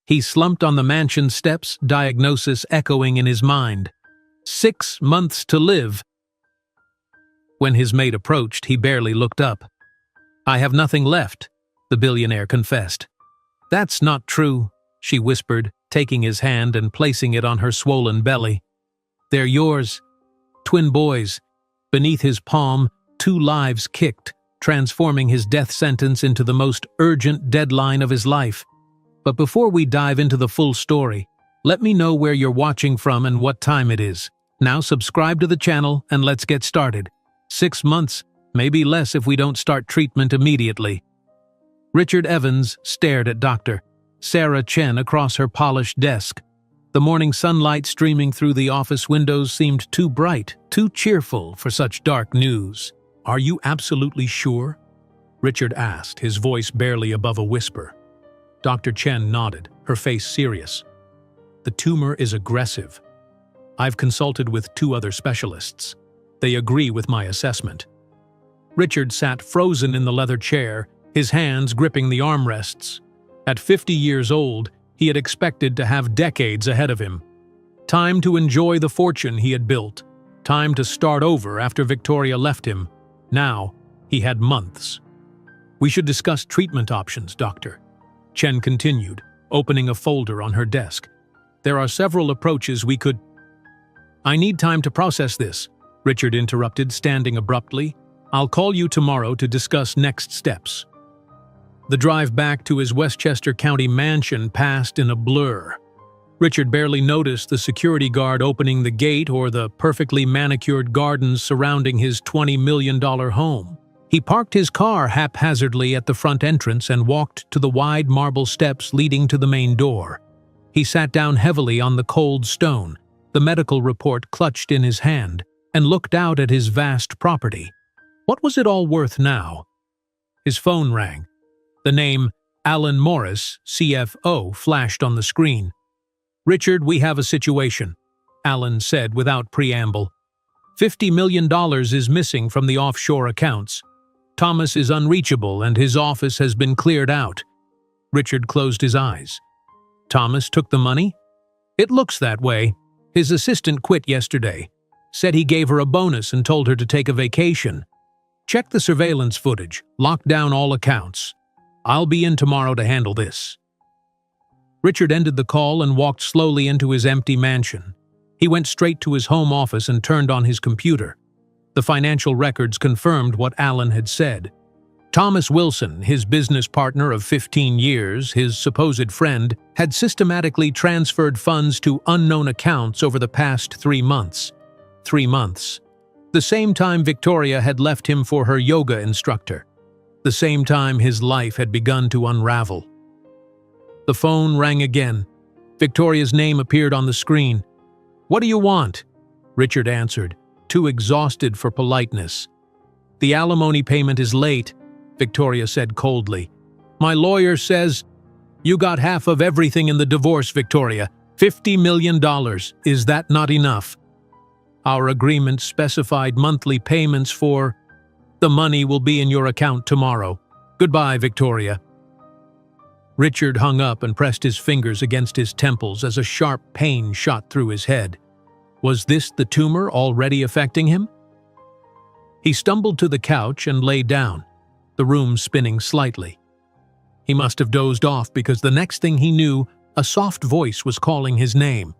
He slumped on the mansion steps, diagnosis echoing in his mind. 6 months to live. When his mate approached, he barely looked up. "I have nothing left," the billionaire confessed. "That's not true," she whispered, taking his hand and placing it on her swollen belly. "They're yours. Twin boys." Beneath his palm, 2 lives kicked, transforming his death sentence into the most urgent deadline of his life. But before we dive into the full story, let me know where you're watching from and what time it is. Now subscribe to the channel and let's get started. 6 months, maybe less if we don't start treatment immediately. Richard Evans stared at Dr. Sarah Chen across her polished desk. The morning sunlight streaming through the office windows seemed too bright, too cheerful for such dark news. "Are you absolutely sure?" Richard asked, his voice barely above a whisper. Dr. Chen nodded, her face serious. "The tumor is aggressive. I've consulted with 2 other specialists. They agree with my assessment." Richard sat frozen in the leather chair, his hands gripping the armrests. At 50 years old, he had expected to have decades ahead of him. Time to enjoy the fortune he had built. Time to start over after Victoria left him. Now, he had months. "We should discuss treatment options, Doctor," Chen continued, opening a folder on her desk. "There are several approaches we could—" "I need time to process this," Richard interrupted, standing abruptly. "I'll call you tomorrow to discuss next steps." The drive back to his Westchester County mansion passed in a blur. Richard barely noticed the security guard opening the gate or the perfectly manicured gardens surrounding his $20 million home. He parked his car haphazardly at the front entrance and walked to the wide marble steps leading to the main door. He sat down heavily on the cold stone, the medical report clutched in his hand, and looked out at his vast property. What was it all worth now? His phone rang. The name Alan Morris, CFO, flashed on the screen. "Richard, we have a situation," Alan said without preamble. $50 million is missing from the offshore accounts. Thomas is unreachable and his office has been cleared out. Richard closed his eyes. "Thomas took the money?" "It looks that way. His assistant quit yesterday. Said he gave her a bonus and told her to take a vacation. Check the surveillance footage. Lock down all accounts. I'll be in tomorrow to handle this." Richard ended the call and walked slowly into his empty mansion. He went straight to his home office and turned on his computer. The financial records confirmed what Alan had said. Thomas Wilson, his business partner of 15 years, his supposed friend, had systematically transferred funds to unknown accounts over the past 3 months. 3 months. The same time Victoria had left him for her yoga instructor. The same time his life had begun to unravel. The phone rang again. Victoria's name appeared on the screen. "What do you want?" Richard answered, too exhausted for politeness. "The alimony payment is late," Victoria said coldly. "My lawyer says—" "You got half of everything in the divorce, Victoria. $50 million. Is that not enough?" "Our agreement specified monthly payments for—" "The money will be in your account tomorrow. Goodbye, Victoria." Richard hung up and pressed his fingers against his temples as a sharp pain shot through his head. Was this the tumor already affecting him? He stumbled to the couch and lay down, the room spinning slightly. He must have dozed off because the next thing he knew, a soft voice was calling his name.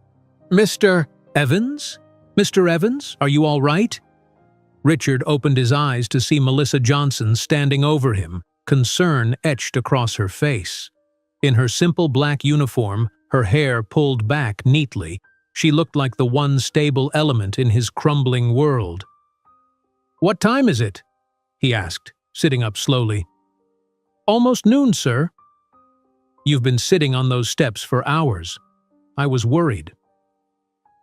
"Mr. Evans? Mr. Evans, are you all right?" Richard opened his eyes to see Melissa Johnson standing over him, concern etched across her face. In her simple black uniform, her hair pulled back neatly, she looked like the one stable element in his crumbling world. "What time is it?" he asked, sitting up slowly. "Almost noon, sir." "You've been sitting on those steps for hours. I was worried."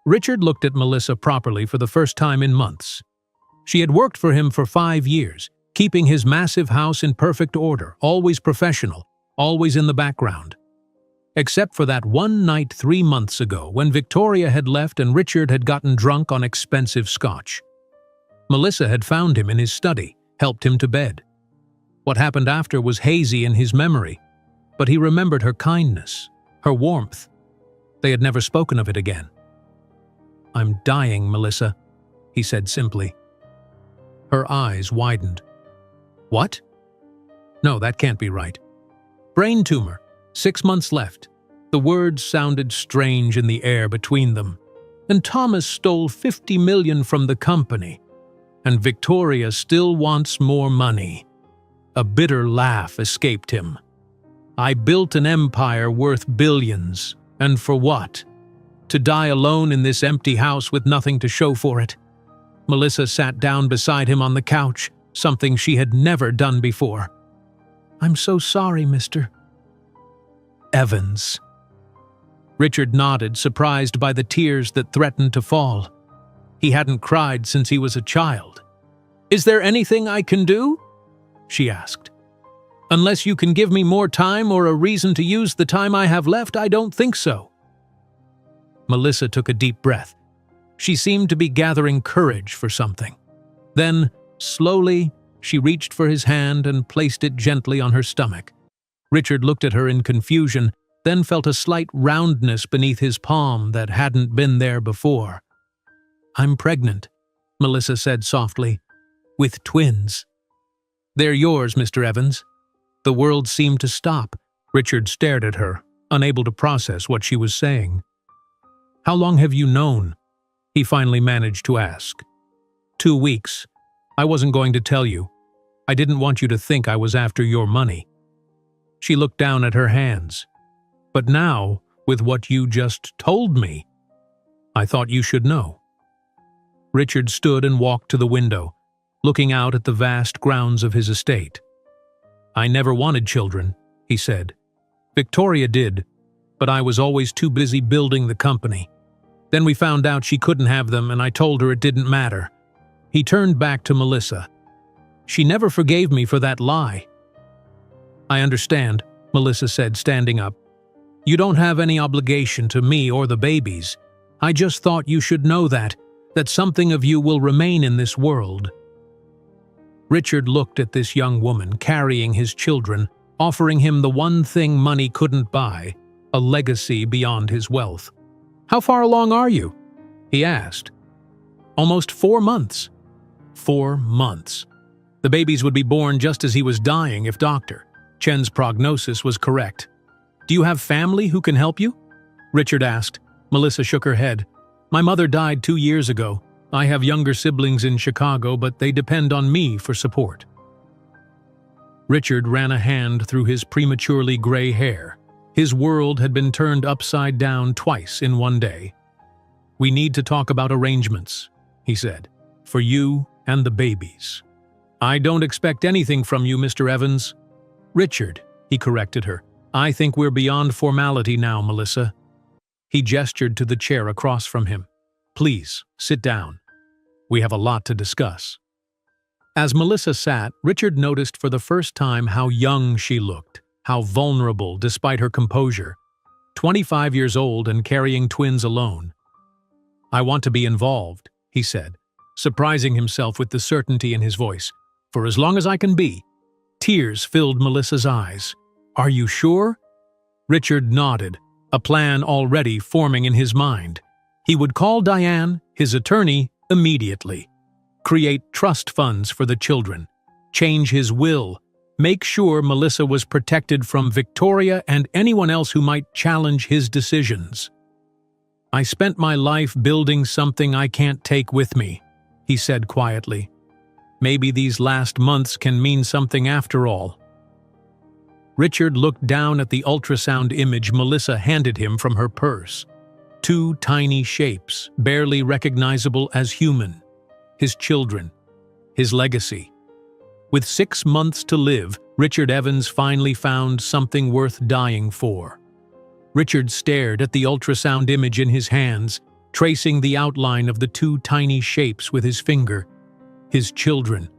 Richard looked at Melissa properly for the first time in months. She had worked for him for 5 years, keeping his massive house in perfect order, always professional, always in the background. Except for that one night 3 months ago when Victoria had left and Richard had gotten drunk on expensive scotch. Melissa had found him in his study, helped him to bed. What happened after was hazy in his memory, but he remembered her kindness, her warmth. They had never spoken of it again. "I'm dying, Melissa," he said simply. Her eyes widened. "What? No, that can't be right. Brain tumor, 6 months left." The words sounded strange in the air between them. "And Thomas stole $50 million from the company. And Victoria still wants more money." A bitter laugh escaped him. "I built an empire worth billions, and for what? To die alone in this empty house with nothing to show for it." Melissa sat down beside him on the couch, something she had never done before. "I'm so sorry, Mr. Evans." Richard nodded, surprised by the tears that threatened to fall. He hadn't cried since he was a child. "Is there anything I can do?" she asked. "Unless you can give me more time or a reason to use the time I have left, I don't think so." Melissa took a deep breath. She seemed to be gathering courage for something. Then, slowly, she reached for his hand and placed it gently on her stomach. Richard looked at her in confusion, then felt a slight roundness beneath his palm that hadn't been there before. "I'm pregnant," Melissa said softly, "with twins." "They're yours, Mr. Evans." The world seemed to stop. Richard stared at her, unable to process what she was saying. "How long have you known?" he finally managed to ask. 2 weeks. I wasn't going to tell you. I didn't want you to think I was after your money." She looked down at her hands. "But now, with what you just told me, I thought you should know." Richard stood and walked to the window, looking out at the vast grounds of his estate. "I never wanted children," he said. "Victoria did, but I was always too busy building the company. Then we found out she couldn't have them, and I told her it didn't matter." He turned back to Melissa. "She never forgave me for that lie." "I understand," Melissa said, standing up. "You don't have any obligation to me or the babies. I just thought you should know that something of you will remain in this world." Richard looked at this young woman carrying his children, offering him the one thing money couldn't buy, a legacy beyond his wealth. "How far along are you?" he asked. "Almost 4 months." 4 months. The babies would be born just as he was dying if Dr. Chen's prognosis was correct. "Do you have family who can help you?" Richard asked. Melissa shook her head. "My mother died 2 years ago. I have younger siblings in Chicago, but they depend on me for support." Richard ran a hand through his prematurely gray hair. His world had been turned upside down twice in one day. "We need to talk about arrangements," he said, "for you and the babies." "I don't expect anything from you, Mr. Evans." "Richard," he corrected her. "I think we're beyond formality now, Melissa." He gestured to the chair across from him. "Please, sit down. We have a lot to discuss." As Melissa sat, Richard noticed for the first time how young she looked, how vulnerable despite her composure. 25 years old and carrying twins alone. "I want to be involved," he said, surprising himself with the certainty in his voice. "For as long as I can be." Tears filled Melissa's eyes. "Are you sure?" Richard nodded, a plan already forming in his mind. He would call Diane, his attorney, immediately. Create trust funds for the children. Change his will. Make sure Melissa was protected from Victoria and anyone else who might challenge his decisions. "I spent my life building something I can't take with me," he said quietly. "Maybe these last months can mean something after all." Richard looked down at the ultrasound image Melissa handed him from her purse. 2 tiny shapes, barely recognizable as human. His children. His legacy. With 6 months to live, Richard Evans finally found something worth dying for. Richard stared at the ultrasound image in his hands, tracing the outline of the 2 tiny shapes with his finger. His children.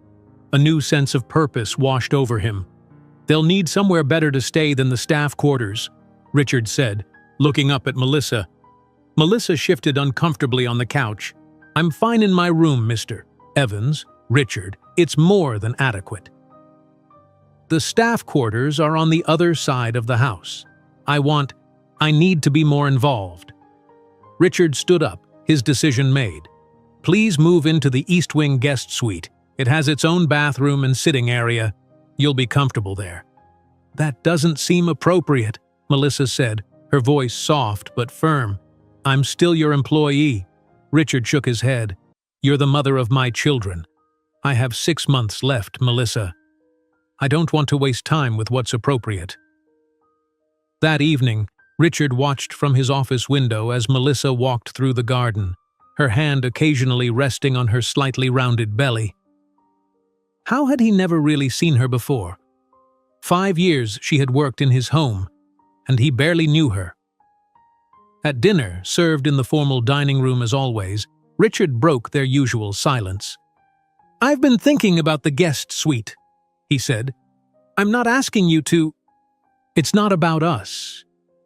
A new sense of purpose washed over him. "They'll need somewhere better to stay than the staff quarters," Richard said, looking up at Melissa. Melissa shifted uncomfortably on the couch. "I'm fine in my room, Mr. Evans." "Richard, it's more than adequate. The staff quarters are on the other side of the house. I want..." I need to be more involved. Richard stood up, his decision made. Please move into the East Wing guest suite. It has its own bathroom and sitting area. You'll be comfortable there. That doesn't seem appropriate, Melissa said, her voice soft but firm. I'm still your employee. Richard shook his head. You're the mother of my children. I have 6 months left, Melissa. I don't want to waste time with what's appropriate. That evening, Richard watched from his office window as Melissa walked through the garden, her hand occasionally resting on her slightly rounded belly. How had he never really seen her before? 5 years she had worked in his home, and he barely knew her. At dinner, served in the formal dining room as always, Richard broke their usual silence. I've been thinking about the guest suite, he said. I'm not asking you to… It's not about us.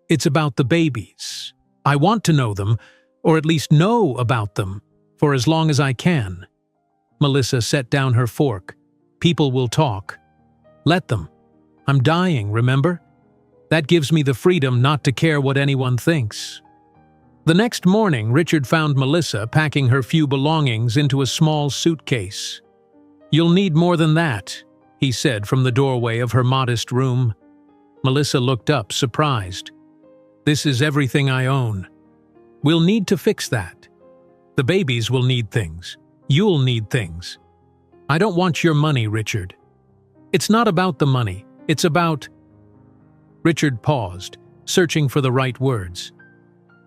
It's about the babies. I want to know them, or at least know about them, for as long as I can. Melissa set down her fork. People will talk. Let them. I'm dying, remember? That gives me the freedom not to care what anyone thinks. The next morning, Richard found Melissa packing her few belongings into a small suitcase. You'll need more than that, he said from the doorway of her modest room. Melissa looked up, surprised. This is everything I own. We'll need to fix that. The babies will need things. You'll need things. I don't want your money, Richard. It's not about the money. It's about… Richard paused, searching for the right words.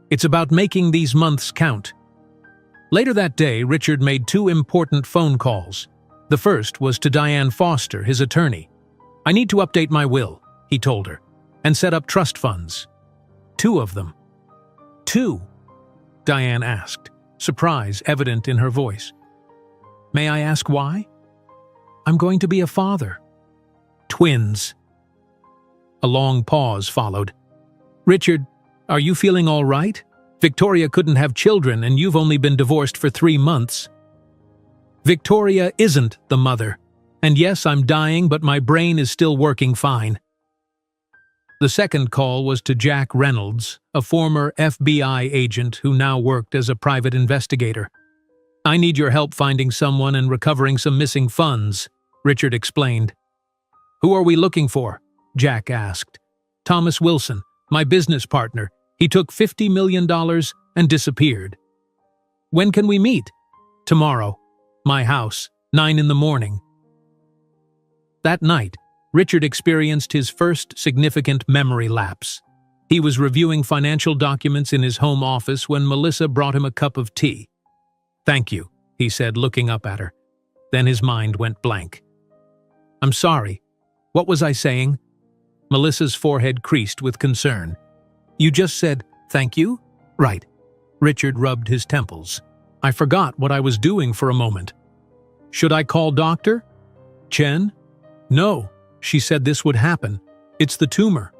It's about making these months count. Later that day, Richard made 2 important phone calls. The first was to Diane Foster, his attorney. I need to update my will, he told her, and set up trust funds. 2 of them. 2? Diane asked, surprise evident in her voice. May I ask why? I'm going to be a father. Twins. A long pause followed. Richard, are you feeling all right? Victoria couldn't have children and you've only been divorced for 3 months. Victoria isn't the mother. And yes, I'm dying, but my brain is still working fine. The second call was to Jack Reynolds, a former FBI agent who now worked as a private investigator. I need your help finding someone and recovering some missing funds, Richard explained. Who are we looking for? Jack asked. Thomas Wilson, my business partner. He took $50 million and disappeared. When can we meet? Tomorrow. My house, 9 in the morning. That night, Richard experienced his first significant memory lapse. He was reviewing financial documents in his home office when Melissa brought him a cup of tea. Thank you, he said, looking up at her. Then his mind went blank. I'm sorry. What was I saying? Melissa's forehead creased with concern. You just said, thank you? Right. Richard rubbed his temples. I forgot what I was doing for a moment. Should I call Dr. Chen? No, she said this would happen. It's the tumor.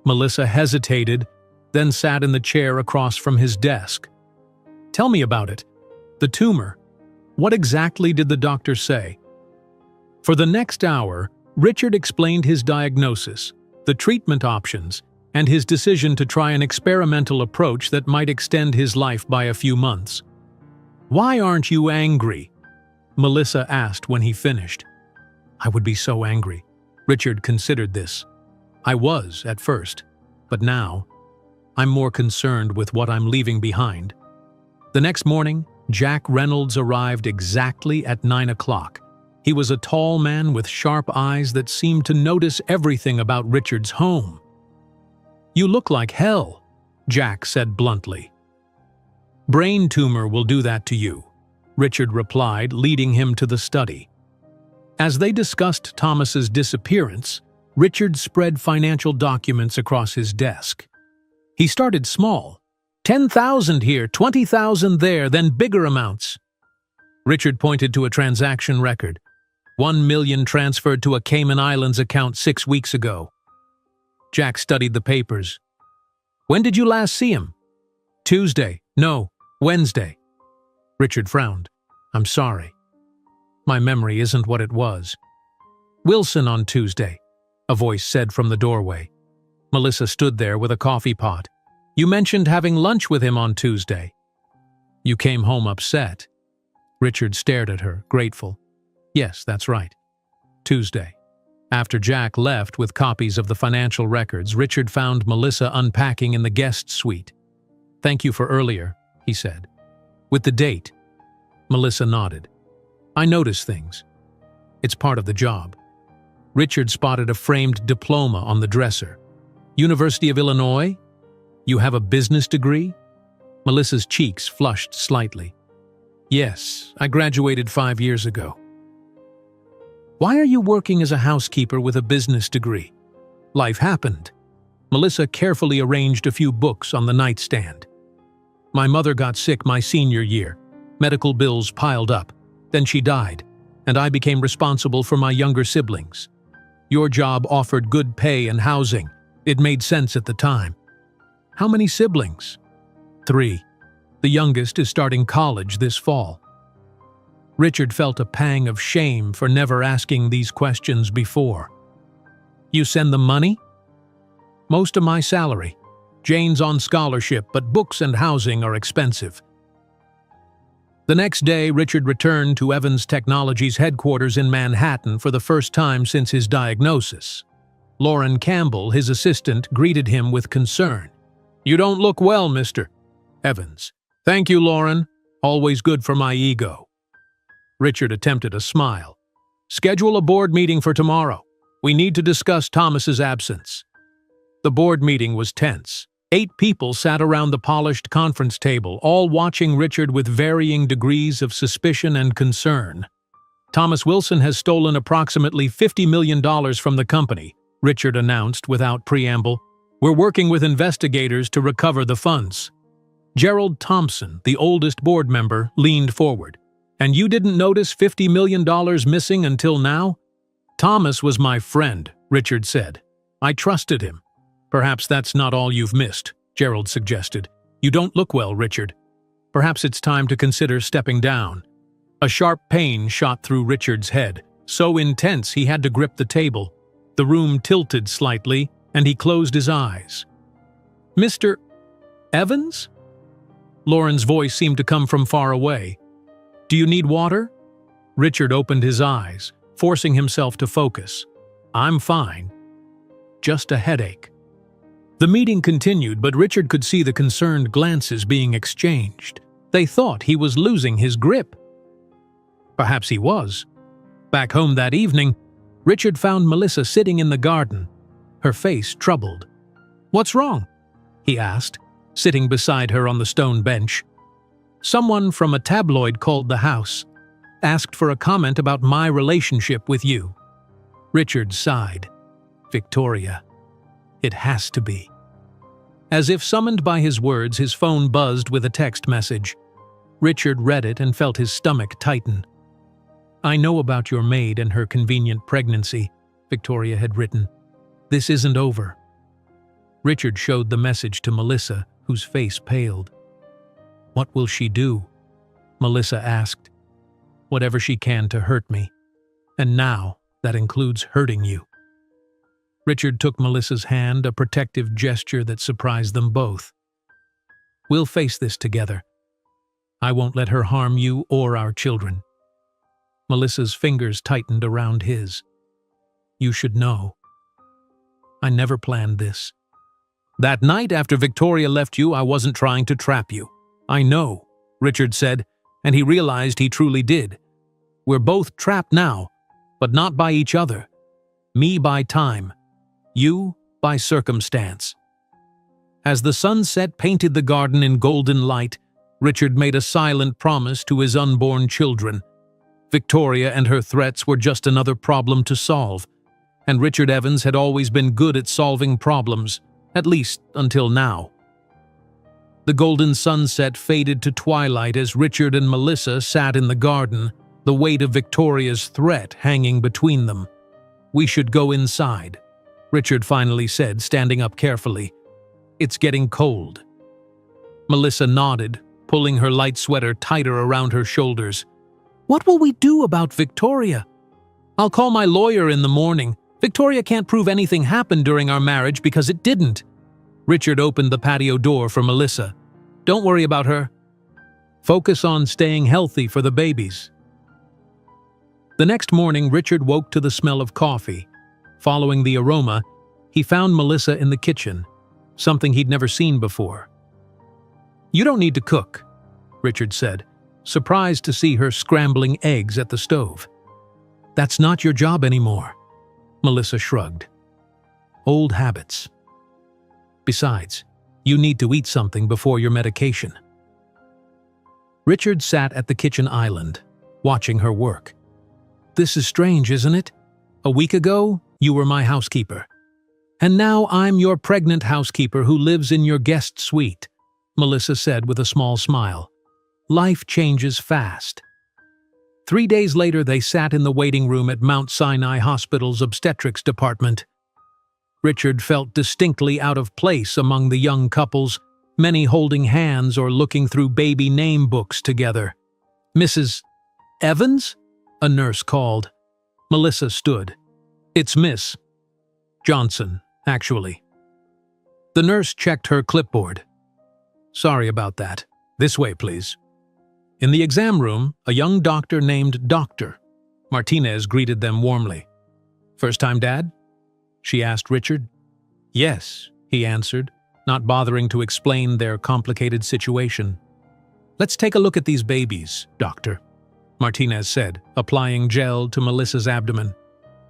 Melissa hesitated, then sat in the chair across from his desk. Tell me about it. The tumor. What exactly did the doctor say? For the next hour, Richard explained his diagnosis, the treatment options, and his decision to try an experimental approach that might extend his life by a few months. Why aren't you angry? Melissa asked when he finished. I would be so angry. Richard considered this. I was at first, but now, I'm more concerned with what I'm leaving behind. The next morning, Jack Reynolds arrived exactly at 9 o'clock. He was a tall man with sharp eyes that seemed to notice everything about Richard's home. You look like hell, Jack said bluntly. Brain tumor will do that to you, Richard replied, leading him to the study. As they discussed Thomas's disappearance, Richard spread financial documents across his desk. He started small. 10,000 here, 20,000 there, then bigger amounts. Richard pointed to a transaction record. 1 million transferred to a Cayman Islands account 6 weeks ago. Jack studied the papers. When did you last see him? Tuesday. No, Wednesday. Richard frowned. I'm sorry. My memory isn't what it was. Wilson on Tuesday, a voice said from the doorway. Melissa stood there with a coffee pot. You mentioned having lunch with him on Tuesday. You came home upset. Richard stared at her, grateful. Yes, that's right. Tuesday. After Jack left with copies of the financial records, Richard found Melissa unpacking in the guest suite. Thank you for earlier, he said. With the date. Melissa nodded. I notice things. It's part of the job. Richard spotted a framed diploma on the dresser. University of Illinois? You have a business degree? Melissa's cheeks flushed slightly. Yes, I graduated 5 years ago. Why are you working as a housekeeper with a business degree? Life happened. Melissa carefully arranged a few books on the nightstand. My mother got sick my senior year. Medical bills piled up. Then she died, and I became responsible for my younger siblings. Your job offered good pay and housing. It made sense at the time. How many siblings? 3. The youngest is starting college this fall. Richard felt a pang of shame for never asking these questions before. You send them money? Most of my salary. Jane's on scholarship, but books and housing are expensive. The next day, Richard returned to Evans Technologies headquarters in Manhattan for the first time since his diagnosis. Lauren Campbell, his assistant, greeted him with concern. You don't look well, Mr. Evans. Thank you, Lauren. Always good for my ego. Richard attempted a smile. Schedule a board meeting for tomorrow. We need to discuss Thomas's absence. The board meeting was tense. 8 people sat around the polished conference table, all watching Richard with varying degrees of suspicion and concern. Thomas Wilson has stolen approximately $50 million from the company, Richard announced without preamble. We're working with investigators to recover the funds. Gerald Thompson, the oldest board member, leaned forward. And you didn't notice $50 million missing until now? Thomas was my friend, Richard said. I trusted him. Perhaps that's not all you've missed, Gerald suggested. You don't look well, Richard. Perhaps it's time to consider stepping down. A sharp pain shot through Richard's head, so intense he had to grip the table. The room tilted slightly, and he closed his eyes. Mr. Evans? Lauren's voice seemed to come from far away. Do you need water? Richard opened his eyes, forcing himself to focus. I'm fine. Just a headache. The meeting continued, but Richard could see the concerned glances being exchanged. They thought he was losing his grip. Perhaps he was. Back home that evening, Richard found Melissa sitting in the garden, her face troubled. What's wrong? He asked, sitting beside her on the stone bench. Someone from a tabloid called the house, asked for a comment about my relationship with you. Richard sighed. Victoria. It has to be. As if summoned by his words, his phone buzzed with a text message. Richard read it and felt his stomach tighten. I know about your maid and her convenient pregnancy, Victoria had written. This isn't over. Richard showed the message to Melissa, whose face paled. What will she do? Melissa asked. Whatever she can to hurt me. And now, that includes hurting you. Richard took Melissa's hand, a protective gesture that surprised them both. We'll face this together. I won't let her harm you or our children. Melissa's fingers tightened around his. You should know. I never planned this. That night after Victoria left you, I wasn't trying to trap you. I know, Richard said, and he realized he truly did. We're both trapped now, but not by each other. Me by time. You by circumstance. As the sunset painted the garden in golden light, Richard made a silent promise to his unborn children. Victoria and her threats were just another problem to solve, and Richard Evans had always been good at solving problems, at least until now. The golden sunset faded to twilight as Richard and Melissa sat in the garden, the weight of Victoria's threat hanging between them. We should go inside, Richard finally said, standing up carefully. It's getting cold. Melissa nodded, pulling her light sweater tighter around her shoulders. What will we do about Victoria? I'll call my lawyer in the morning. Victoria can't prove anything happened during our marriage because it didn't. Richard opened the patio door for Melissa. "Don't worry about her. Focus on staying healthy for the babies." The next morning, Richard woke to the smell of coffee. Following the aroma, he found Melissa in the kitchen, something he'd never seen before. "You don't need to cook," Richard said, surprised to see her scrambling eggs at the stove. "That's not your job anymore," Melissa shrugged. "Old habits. Besides, you need to eat something before your medication." Richard sat at the kitchen island, watching her work. "This is strange, isn't it? A week ago, you were my housekeeper. And now I'm your pregnant housekeeper who lives in your guest suite," Melissa said with a small smile. "Life changes fast." 3 days later, they sat in the waiting room at Mount Sinai Hospital's obstetrics department. Richard felt distinctly out of place among the young couples, many holding hands or looking through baby name books together. "Mrs. Evans?" a nurse called. Melissa stood. "It's Miss Johnson, actually." The nurse checked her clipboard. "Sorry about that. This way, please." In the exam room, a young doctor named Dr. Martinez greeted them warmly. "First time, Dad?" she asked Richard. "Yes," he answered, not bothering to explain their complicated situation. "Let's take a look at these babies, Doctor," Martinez said, applying gel to Melissa's abdomen.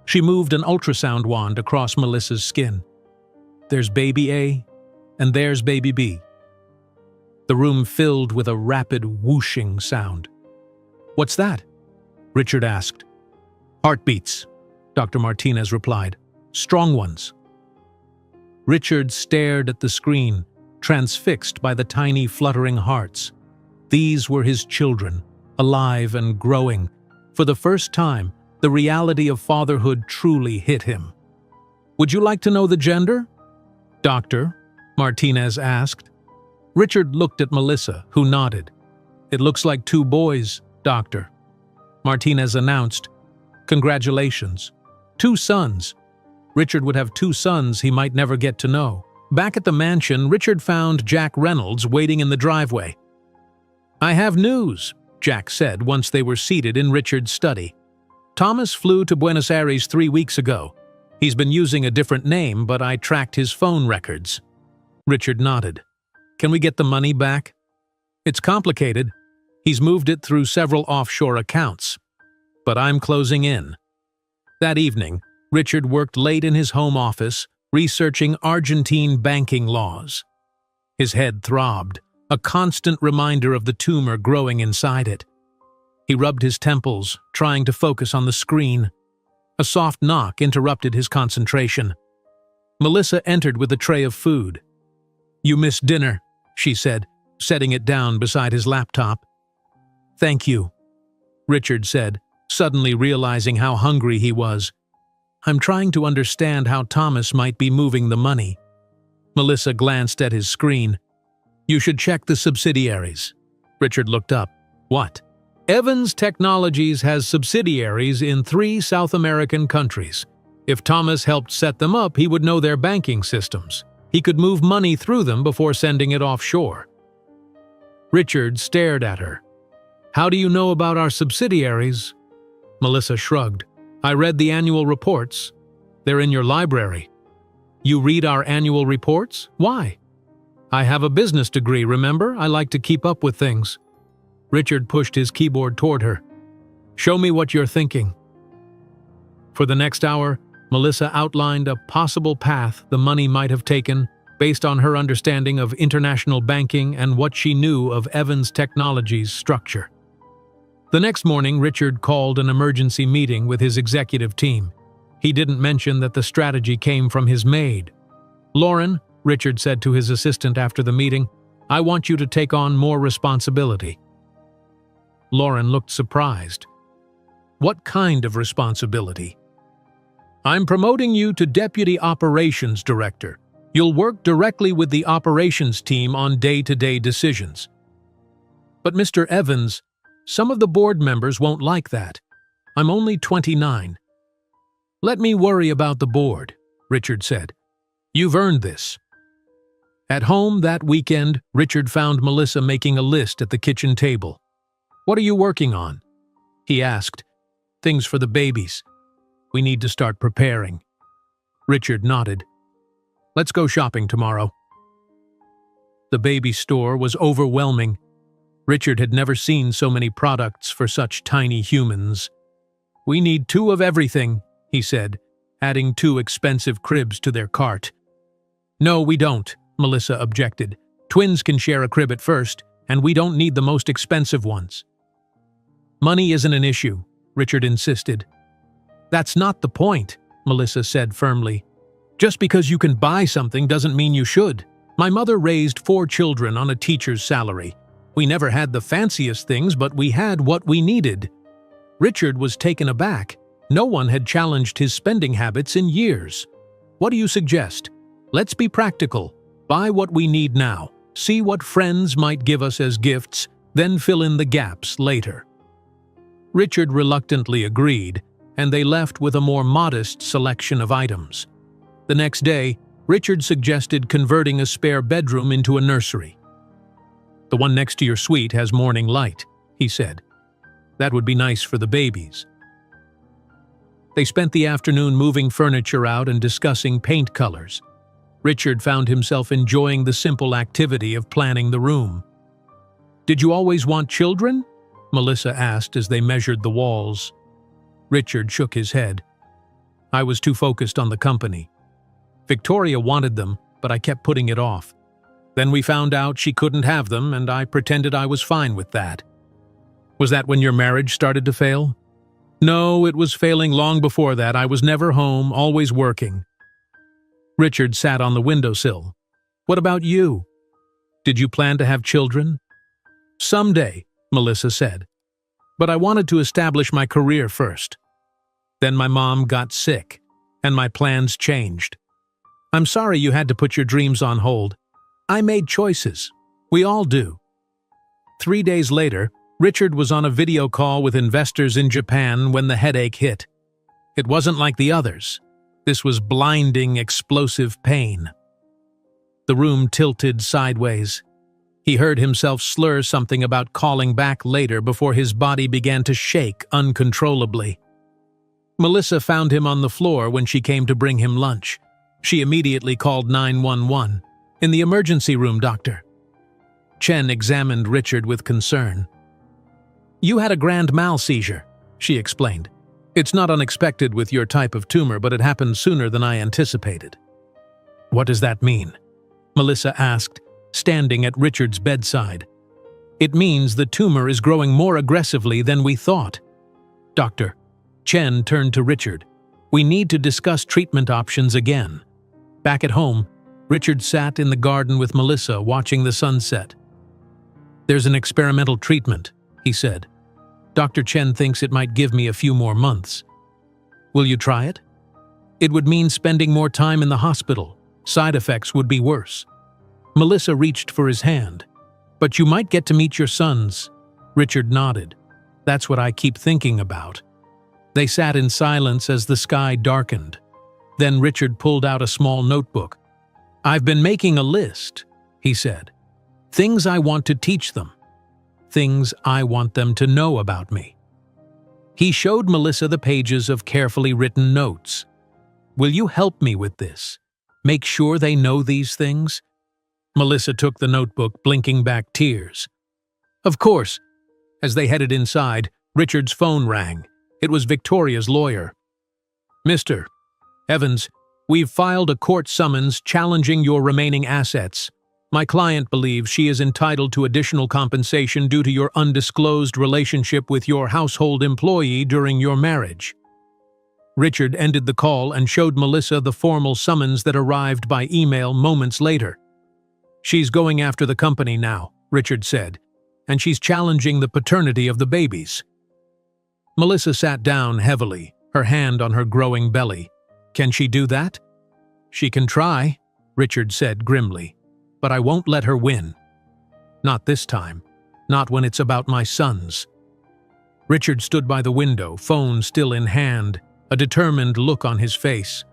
She moved an ultrasound wand across Melissa's skin. "There's baby A, and there's baby B." The room filled with a rapid whooshing sound. "What's that?" Richard asked. "Heartbeats," Dr. Martinez replied. "Strong ones." Richard stared at the screen, transfixed by the tiny fluttering hearts. These were his children, alive and growing. For the first time, the reality of fatherhood truly hit him. "Would you like to know the gender?" "Doctor?" Martinez asked. Richard looked at Melissa, who nodded. "It looks like 2 boys, Doctor," Martinez announced. "Congratulations. 2 sons." Richard would have 2 sons he might never get to know. Back at the mansion, Richard found Jack Reynolds waiting in the driveway. "I have news," Jack said once they were seated in Richard's study. "Thomas flew to Buenos Aires 3 weeks ago. He's been using a different name, but I tracked his phone records." Richard nodded. "Can we get the money back?" "It's complicated. He's moved it through several offshore accounts. But I'm closing in." That evening, Richard worked late in his home office, researching Argentine banking laws. His head throbbed, a constant reminder of the tumor growing inside it. He rubbed his temples, trying to focus on the screen. A soft knock interrupted his concentration. Melissa entered with a tray of food. "You missed dinner," she said, setting it down beside his laptop. "Thank you," Richard said, suddenly realizing how hungry he was. "I'm trying to understand how Thomas might be moving the money." Melissa glanced at his screen. "You should check the subsidiaries." Richard looked up. "What?" "Evans Technologies has subsidiaries in 3 South American countries. If Thomas helped set them up, he would know their banking systems. He could move money through them before sending it offshore." Richard stared at her. "How do you know about our subsidiaries?" Melissa shrugged. "I read the annual reports. They're in your library." "You read our annual reports? Why?" "I have a business degree, remember? I like to keep up with things." Richard pushed his keyboard toward her. "Show me what you're thinking." For the next hour, Melissa outlined a possible path the money might have taken based on her understanding of international banking and what she knew of Evans Technologies' structure. The next morning, Richard called an emergency meeting with his executive team. He didn't mention that the strategy came from his maid. "Lauren," Richard said to his assistant after the meeting, "I want you to take on more responsibility." Lauren looked surprised. "What kind of responsibility?" "I'm promoting you to Deputy Operations Director. You'll work directly with the operations team on day-to-day decisions." "But Mr. Evans, some of the board members won't like that. I'm only 29. "Let me worry about the board," Richard said. "You've earned this." At home that weekend, Richard found Melissa making a list at the kitchen table. "What are you working on?" he asked. "Things for the babies. We need to start preparing." Richard nodded. "Let's go shopping tomorrow." The baby store was overwhelming. Richard had never seen so many products for such tiny humans. "We need 2 of everything," he said, adding 2 expensive cribs to their cart. "No, we don't," Melissa objected. "Twins can share a crib at first, and we don't need the most expensive ones." "Money isn't an issue," Richard insisted. "That's not the point," Melissa said firmly. "Just because you can buy something doesn't mean you should. My mother raised 4 children on a teacher's salary. We never had the fanciest things, but we had what we needed." Richard was taken aback. No one had challenged his spending habits in years. "What do you suggest? Let's be practical. Buy what we need now. See what friends might give us as gifts, then fill in the gaps later." Richard reluctantly agreed, and they left with a more modest selection of items. The next day, Richard suggested converting a spare bedroom into a nursery. "The one next to your suite has morning light," he said. "That would be nice for the babies." They spent the afternoon moving furniture out and discussing paint colors. Richard found himself enjoying the simple activity of planning the room. "Did you always want children?" Melissa asked as they measured the walls. Richard shook his head. "I was too focused on the company. Victoria wanted them, but I kept putting it off. Then we found out she couldn't have them, and I pretended I was fine with that." "Was that when your marriage started to fail?" "No, it was failing long before that. I was never home, always working." Richard sat on the windowsill. "What about you? Did you plan to have children?" "Someday," Melissa said. "But I wanted to establish my career first. Then my mom got sick, and my plans changed. I'm sorry you had to put your dreams on hold. I made choices. We all do." 3 days later, Richard was on a video call with investors in Japan when the headache hit. It wasn't like the others. This was blinding, explosive pain. The room tilted sideways. He heard himself slur something about calling back later before his body began to shake uncontrollably. Melissa found him on the floor when she came to bring him lunch. She immediately called 911. "In the emergency room, doctor." Chen examined Richard with concern. "You had a grand mal seizure," she explained. "It's not unexpected with your type of tumor, but it happened sooner than I anticipated." "What does that mean?" Melissa asked, standing at Richard's bedside. "It means the tumor is growing more aggressively than we thought." "Doctor," Chen turned to Richard, "we need to discuss treatment options again." Back at home, Richard sat in the garden with Melissa watching the sunset. "There's an experimental treatment," he said. "Dr. Chen thinks it might give me a few more months. Will you try it? It would mean spending more time in the hospital. Side effects would be worse." Melissa reached for his hand. "But you might get to meet your sons." Richard nodded. "That's what I keep thinking about." They sat in silence as the sky darkened. Then Richard pulled out a small notebook. "I've been making a list," he said. "Things I want to teach them. Things I want them to know about me." He showed Melissa the pages of carefully written notes. "Will you help me with this? Make sure they know these things?" Melissa took the notebook, blinking back tears. "Of course." As they headed inside, Richard's phone rang. It was Victoria's lawyer. "Mr. Evans, we've filed a court summons challenging your remaining assets. My client believes she is entitled to additional compensation due to your undisclosed relationship with your household employee during your marriage." Richard ended the call and showed Melissa the formal summons that arrived by email moments later. "She's going after the company now," Richard said, "and she's challenging the paternity of the babies." Melissa sat down heavily, her hand on her growing belly. "Can she do that?" "She can try," Richard said grimly, "but I won't let her win. Not this time. Not when it's about my sons." Richard stood by the window, phone still in hand, a determined look on his face.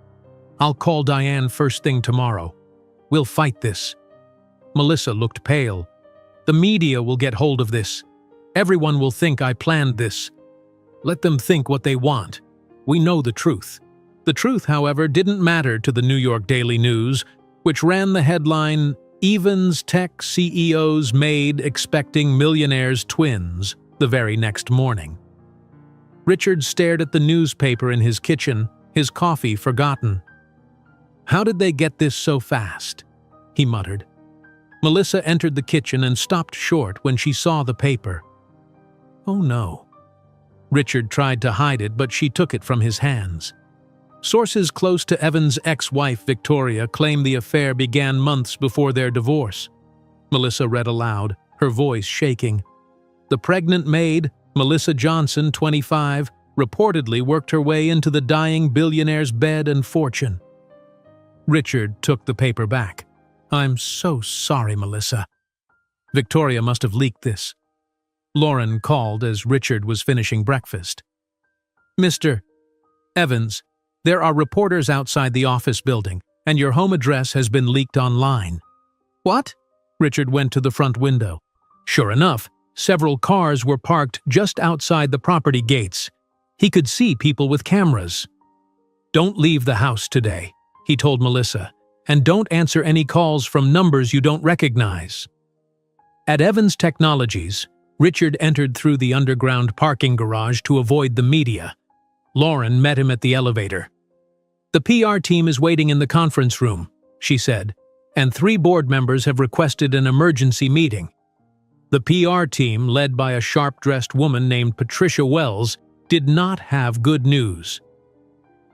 "I'll call Diane first thing tomorrow. We'll fight this." Melissa looked pale. "The media will get hold of this. Everyone will think I planned this. Let them think what they want. We know the truth." The truth, however, didn't matter to the New York Daily News, which ran the headline, "Evans Tech CEO's Maid Expecting Millionaire's Twins," the very next morning. Richard stared at the newspaper in his kitchen, his coffee forgotten. "How did they get this so fast?" he muttered. Melissa entered the kitchen and stopped short when she saw the paper. "Oh no." Richard tried to hide it, but she took it from his hands. Sources close to Evans' ex-wife Victoria claim the affair began months before their divorce. Melissa read aloud, her voice shaking. "The pregnant maid, Melissa Johnson, 25, reportedly worked her way into the dying billionaire's bed and fortune." Richard took the paper back. "I'm so sorry, Melissa. Victoria must have leaked this." Lauren called as Richard was finishing breakfast. "Mr. Evans, there are reporters outside the office building, and your home address has been leaked online." "What?" Richard went to the front window. Sure enough, several cars were parked just outside the property gates. He could see people with cameras. "Don't leave the house today," he told Melissa, "and don't answer any calls from numbers you don't recognize." At Evans Technologies, Richard entered through the underground parking garage to avoid the media. Lauren met him at the elevator. "The PR team is waiting in the conference room," she said, "and 3 board members have requested an emergency meeting." The PR team, led by a sharp-dressed woman named Patricia Wells, did not have good news.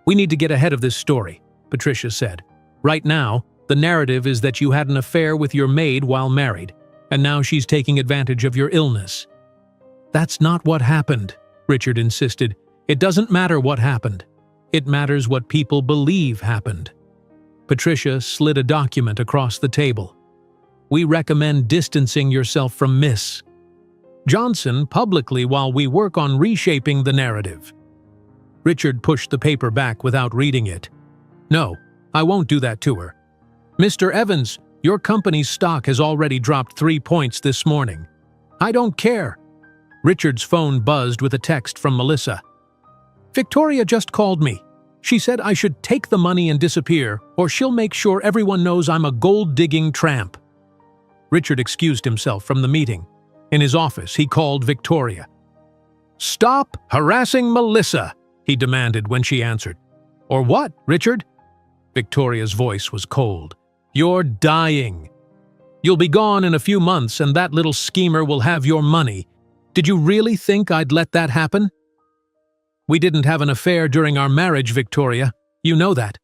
"We need to get ahead of this story," Patricia said. "Right now, the narrative is that you had an affair with your maid while married, and now she's taking advantage of your illness." "That's not what happened," Richard insisted. "It doesn't matter what happened. It matters what people believe happened." Patricia slid a document across the table. "We recommend distancing yourself from Miss Johnson publicly while we work on reshaping the narrative." Richard pushed the paper back without reading it. "No, I won't do that to her. Mr. Evans, your company's stock has already dropped 3 points this morning." "I don't care." Richard's phone buzzed with a text from Melissa. "Victoria just called me. She said I should take the money and disappear, or she'll make sure everyone knows I'm a gold-digging tramp." Richard excused himself from the meeting. In his office, he called Victoria. "Stop harassing Melissa," he demanded when she answered. "Or what, Richard?" Victoria's voice was cold. "You're dying. You'll be gone in a few months, and that little schemer will have your money. Did you really think I'd let that happen?" "We didn't have an affair during our marriage, Victoria. You know that."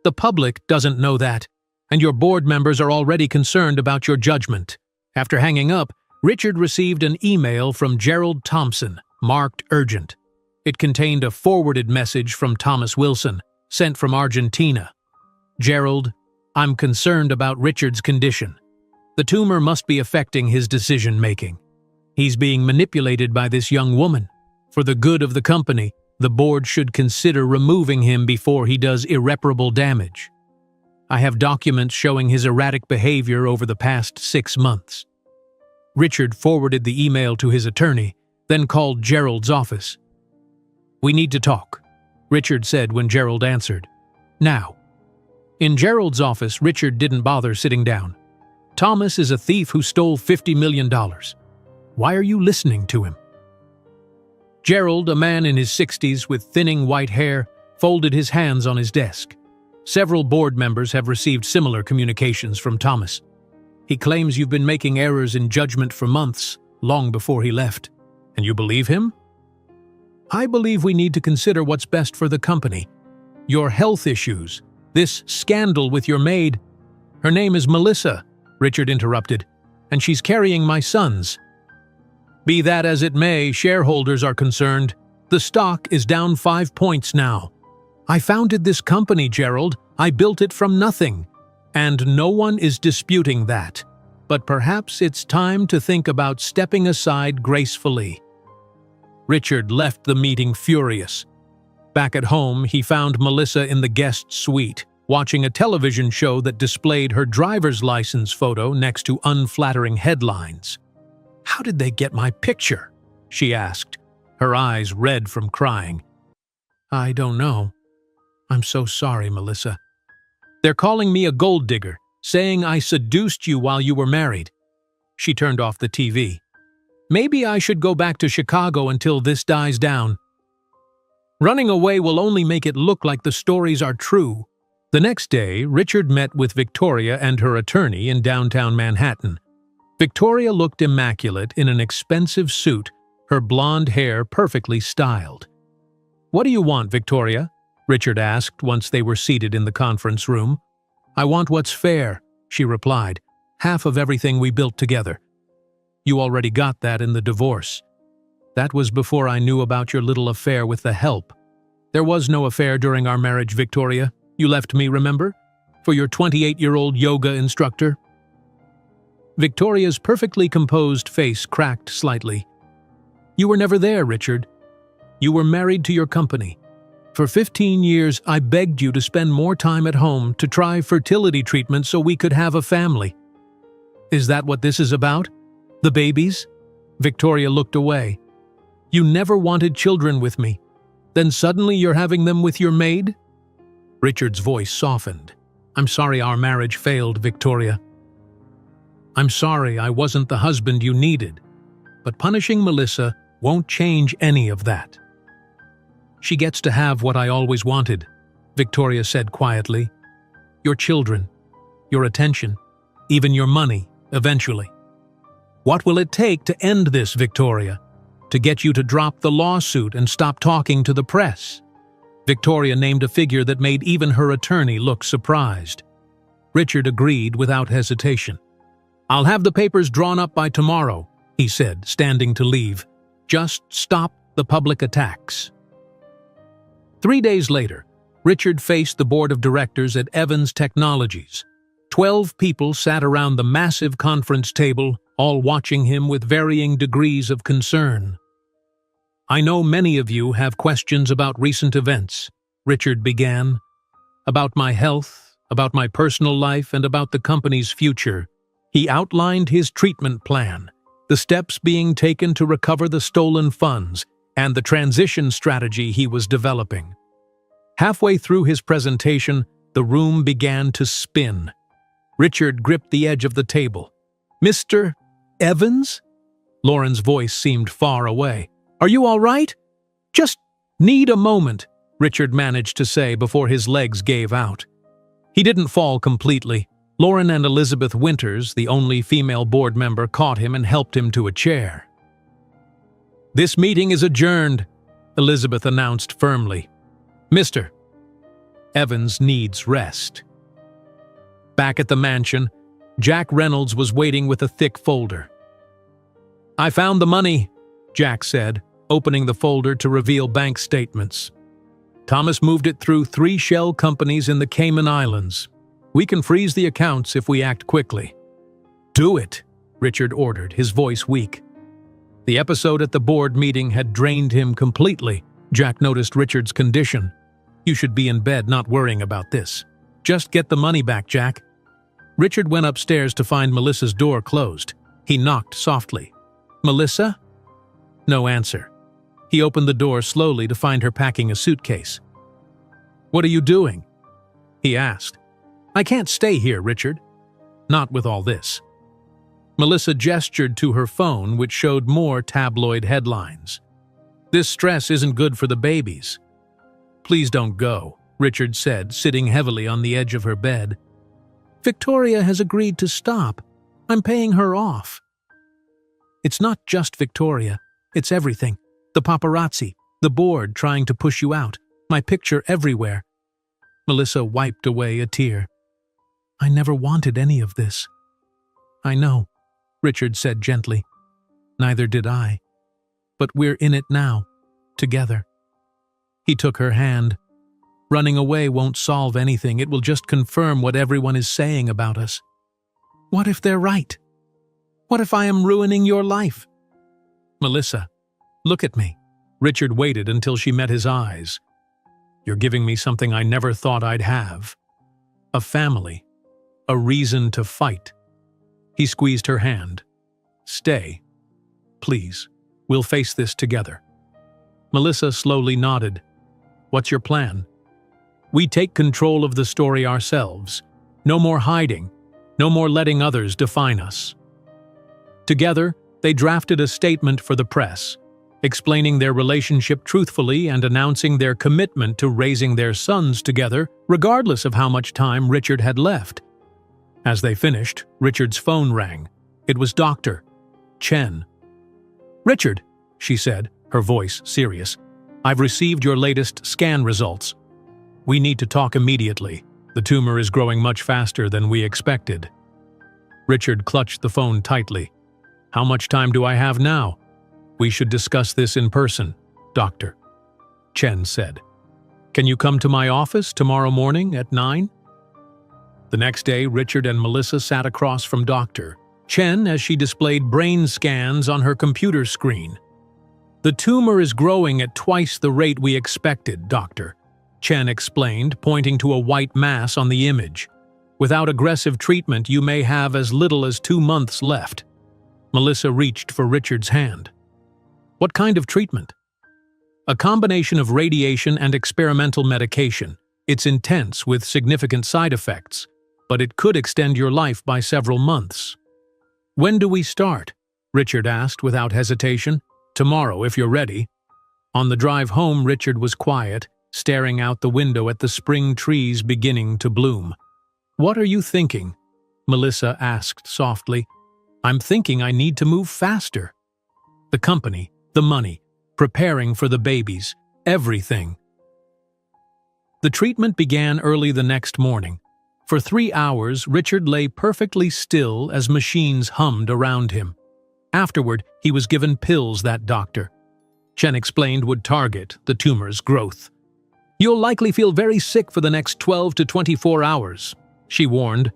"The public doesn't know that, and your board members are already concerned about your judgment." After hanging up, Richard received an email from Gerald Thompson, marked urgent. It contained a forwarded message from Thomas Wilson, sent from Argentina. "Gerald, I'm concerned about Richard's condition. The tumor must be affecting his decision-making. He's being manipulated by this young woman. For the good of the company, the board should consider removing him before he does irreparable damage. I have documents showing his erratic behavior over the past 6 months." Richard forwarded the email to his attorney, then called Gerald's office. "We need to talk," Richard said when Gerald answered. "Now." In Gerald's office, Richard didn't bother sitting down. "Thomas is a thief who stole $50 million. Why are you listening to him?" Gerald, a man in his 60s with thinning white hair, folded his hands on his desk. Several board members have received similar communications from Thomas. "He claims you've been making errors in judgment for months, long before he left. And you believe him?" "I believe we need to consider what's best for the company. Your health issues, this scandal with your maid—" "Her name is Melissa," Richard interrupted, "and she's carrying my sons." "Be that as it may, shareholders are concerned. The stock is down 5 points now. I founded this company, Gerald. I built it from nothing. And no one is disputing that. But perhaps it's time to think about stepping aside gracefully." Richard left the meeting furious. Back at home, he found Melissa in the guest suite, watching a television show that displayed her driver's license photo next to unflattering headlines. "How did they get my picture?" she asked, her eyes red from crying. "I don't know. I'm so sorry, Melissa. They're calling me a gold digger, saying I seduced you while you were married." She turned off the TV. "Maybe I should go back to Chicago until this dies down. Running away will only make it look like the stories are true." The next day, Richard met with Victoria and her attorney in downtown Manhattan. Victoria looked immaculate in an expensive suit, her blonde hair perfectly styled. "What do you want, Victoria?" Richard asked once they were seated in the conference room. "I want what's fair," she replied. "Half of everything we built together." "You already got that in the divorce." "That was before I knew about your little affair with the help." "There was no affair during our marriage, Victoria. You left me, remember? For your 28-year-old yoga instructor." Victoria's perfectly composed face cracked slightly. "You were never there, Richard. You were married to your company. For 15 years, I begged you to spend more time at home to try fertility treatment so we could have a family. Is that what this is about? The babies?" Victoria looked away. "You never wanted children with me. Then suddenly you're having them with your maid?" Richard's voice softened. "I'm sorry our marriage failed, Victoria. I'm sorry I wasn't the husband you needed. But punishing Melissa won't change any of that." "She gets to have what I always wanted," Victoria said quietly. "Your children, your attention, even your money, eventually. What will it take to end this, Victoria? To get you to drop the lawsuit and stop talking to the press?" Victoria named a figure that made even her attorney look surprised. Richard agreed without hesitation. "I'll have the papers drawn up by tomorrow," he said, standing to leave. "Just stop the public attacks." 3 days later, Richard faced the board of directors at Evans Technologies. 12 people sat around the massive conference table, all watching him with varying degrees of concern. "I know many of you have questions about recent events," Richard began. "About my health, about my personal life, and about the company's future." He outlined his treatment plan, the steps being taken to recover the stolen funds, and the transition strategy he was developing. Halfway through his presentation, the room began to spin. Richard gripped the edge of the table. "Mr. Evans?" Lauren's voice seemed far away. "Are you all right?" "Just need a moment," Richard managed to say before his legs gave out. He didn't fall completely. Lauren and Elizabeth Winters, the only female board member, caught him and helped him to a chair. "This meeting is adjourned," Elizabeth announced firmly. "Mr. Evans needs rest." Back at the mansion, Jack Reynolds was waiting with a thick folder. "I found the money," Jack said, opening the folder to reveal bank statements. "Thomas moved it through 3 shell companies in the Cayman Islands. We can freeze the accounts if we act quickly." "Do it," Richard ordered, his voice weak. The episode at the board meeting had drained him completely. Jack noticed Richard's condition. "You should be in bed not worrying about this. Just get the money back, Jack." Richard went upstairs to find Melissa's door closed. He knocked softly. "Melissa?" No answer. He opened the door slowly to find her packing a suitcase. "What are you doing?" he asked. "I can't stay here, Richard. Not with all this." Melissa gestured to her phone, which showed more tabloid headlines. "This stress isn't good for the babies." "Please don't go," Richard said, sitting heavily on the edge of her bed. "Victoria has agreed to stop. I'm paying her off." "It's not just Victoria. It's everything. The paparazzi, the board trying to push you out, my picture everywhere." Melissa wiped away a tear. "I never wanted any of this." "I know," Richard said gently. "Neither did I. But we're in it now, together." He took her hand. "Running away won't solve anything. It will just confirm what everyone is saying about us." "What if they're right? What if I am ruining your life?" "Melissa, look at me." Richard waited until she met his eyes. "You're giving me something I never thought I'd have. a family, a reason to fight. He squeezed her hand. Stay. Please. We'll face this together. Melissa slowly nodded. What's your plan? We take control of the story ourselves. No more hiding. No more letting others define us. Together, they drafted a statement for the press, explaining their relationship truthfully and announcing their commitment to raising their sons together, regardless of how much time Richard had left. As they finished, Richard's phone rang. It was Dr. Chen. Richard, she said, her voice serious, I've received your latest scan results. We need to talk immediately. The tumor is growing much faster than we expected. Richard clutched the phone tightly. How much time do I have now? We should discuss this in person, Dr. Chen said. Can you come to my office tomorrow morning at 9? The next day, Richard and Melissa sat across from Dr. Chen as she displayed brain scans on her computer screen. The tumor is growing at twice the rate we expected, Dr. Chen explained, pointing to a white mass on the image. Without aggressive treatment, you may have as little as 2 months left. Melissa reached for Richard's hand. What kind of treatment? A combination of radiation and experimental medication. It's intense with significant side effects, but it could extend your life by several months. When do we start? Richard asked without hesitation. Tomorrow, if you're ready. On the drive home, Richard was quiet, staring out the window at the spring trees beginning to bloom. What are you thinking? Melissa asked softly. I'm thinking I need to move faster. The company, the money, preparing for the babies, everything. The treatment began early the next morning. For 3 hours, Richard lay perfectly still as machines hummed around him. Afterward, he was given pills that Dr. Chen explained would target the tumor's growth. You'll likely feel very sick for the next 12 to 24 hours, she warned.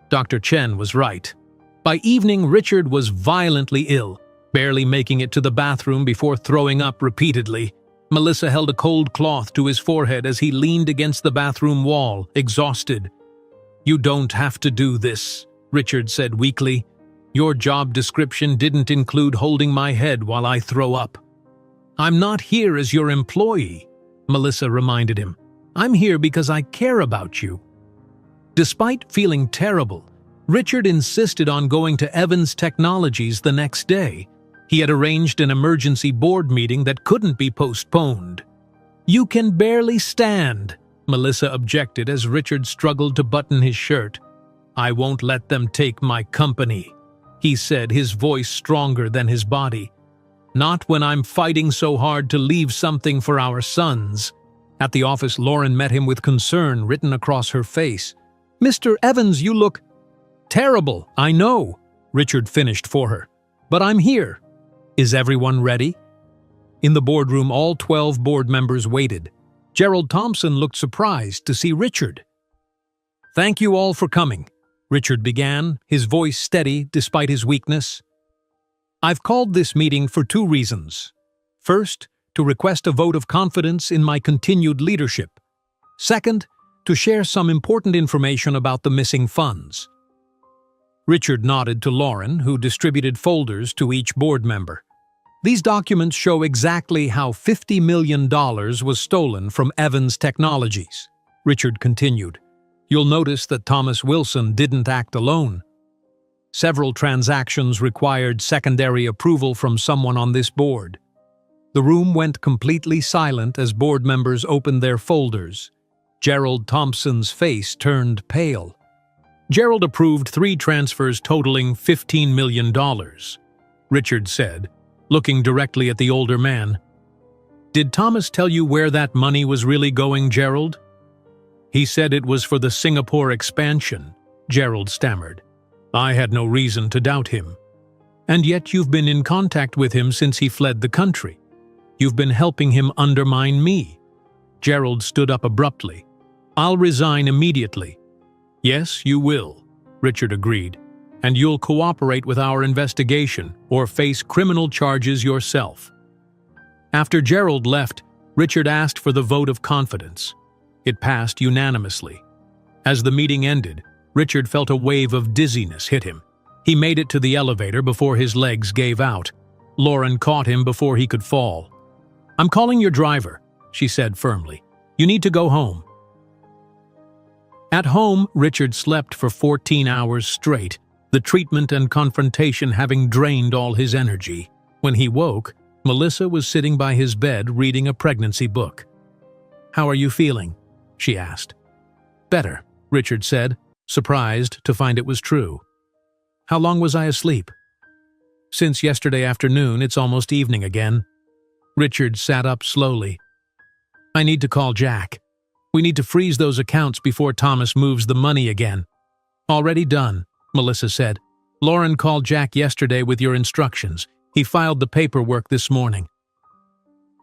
Dr. Chen was right. By evening, Richard was violently ill, barely making it to the bathroom before throwing up repeatedly. Melissa held a cold cloth to his forehead as he leaned against the bathroom wall, exhausted. You don't have to do this, Richard said weakly. Your job description didn't include holding my head while I throw up. I'm not here as your employee, Melissa reminded him. I'm here because I care about you. Despite feeling terrible, Richard insisted on going to Evans Technologies the next day. He had arranged an emergency board meeting that couldn't be postponed. You can barely stand, Melissa objected as Richard struggled to button his shirt. I won't let them take my company, he said, his voice stronger than his body. Not when I'm fighting so hard to leave something for our sons. At the office, Lauren met him with concern written across her face. Mr. Evans, you look terrible. I know, Richard finished for her. But I'm here. Is everyone ready? In the boardroom, all 12 board members waited. Gerald Thompson looked surprised to see Richard. Thank you all for coming, Richard began, his voice steady despite his weakness. I've called this meeting for 2 reasons. First, to request a vote of confidence in my continued leadership. Second, to share some important information about the missing funds. Richard nodded to Lauren, who distributed folders to each board member. These documents show exactly how $50 million was stolen from Evans Technologies. Richard continued. You'll notice that Thomas Wilson didn't act alone. Several transactions required secondary approval from someone on this board. The room went completely silent as board members opened their folders. Gerald Thompson's face turned pale. Gerald approved 3 transfers totaling $15 million, Richard said, looking directly at the older man. Did Thomas tell you where that money was really going, Gerald? He said it was for the Singapore expansion, Gerald stammered. I had no reason to doubt him. And yet you've been in contact with him since he fled the country. You've been helping him undermine me. Gerald stood up abruptly. I'll resign immediately. Yes, you will, Richard agreed. And you'll cooperate with our investigation or face criminal charges yourself. After Gerald left, Richard asked for the vote of confidence. It passed unanimously. As the meeting ended, Richard felt a wave of dizziness hit him. He made it to the elevator before his legs gave out. Lauren caught him before he could fall. "I'm calling your driver," she said firmly. "You need to go home." At home, Richard slept for 14 hours straight, the treatment and confrontation having drained all his energy. When he woke, Melissa was sitting by his bed reading a pregnancy book. "How are you feeling?" she asked. "Better," Richard said, surprised to find it was true. "How long was I asleep?" "Since yesterday afternoon, it's almost evening again." Richard sat up slowly. "I need to call Jack. We need to freeze those accounts before Thomas moves the money again." "Already done," Melissa said. "Lauren called Jack yesterday with your instructions. He filed the paperwork this morning."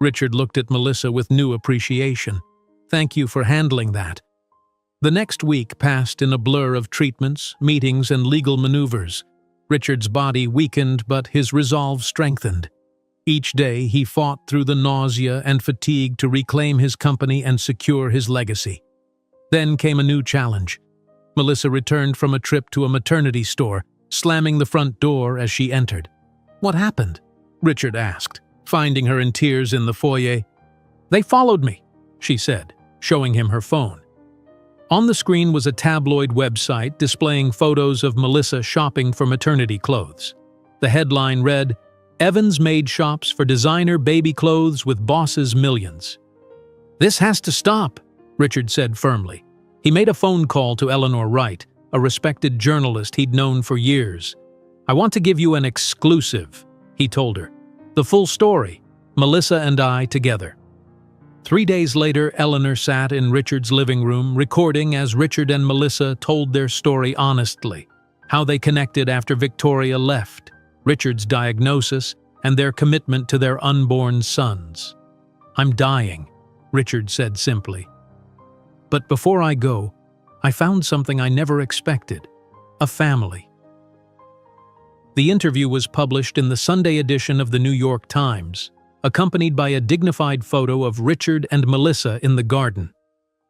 Richard looked at Melissa with new appreciation. "Thank you for handling that." The next week passed in a blur of treatments, meetings, and legal maneuvers. Richard's body weakened, but his resolve strengthened. Each day he fought through the nausea and fatigue to reclaim his company and secure his legacy. Then came a new challenge. Melissa returned from a trip to a maternity store, slamming the front door as she entered. "What happened?" Richard asked, finding her in tears in the foyer. "They followed me," she said, showing him her phone. On the screen was a tabloid website displaying photos of Melissa shopping for maternity clothes. The headline read, "Evans Made Shops for Designer Baby Clothes with Boss's Millions." "This has to stop," Richard said firmly. He made a phone call to Eleanor Wright, a respected journalist he'd known for years. "I want to give you an exclusive," he told her. "The full story, Melissa and I together." 3 days later, Eleanor sat in Richard's living room, recording as Richard and Melissa told their story honestly, how they connected after Victoria left, Richard's diagnosis, and their commitment to their unborn sons. "I'm dying," Richard said simply. "But before I go, I found something I never expected, a family." The interview was published in the Sunday edition of the New York Times, accompanied by a dignified photo of Richard and Melissa in the garden.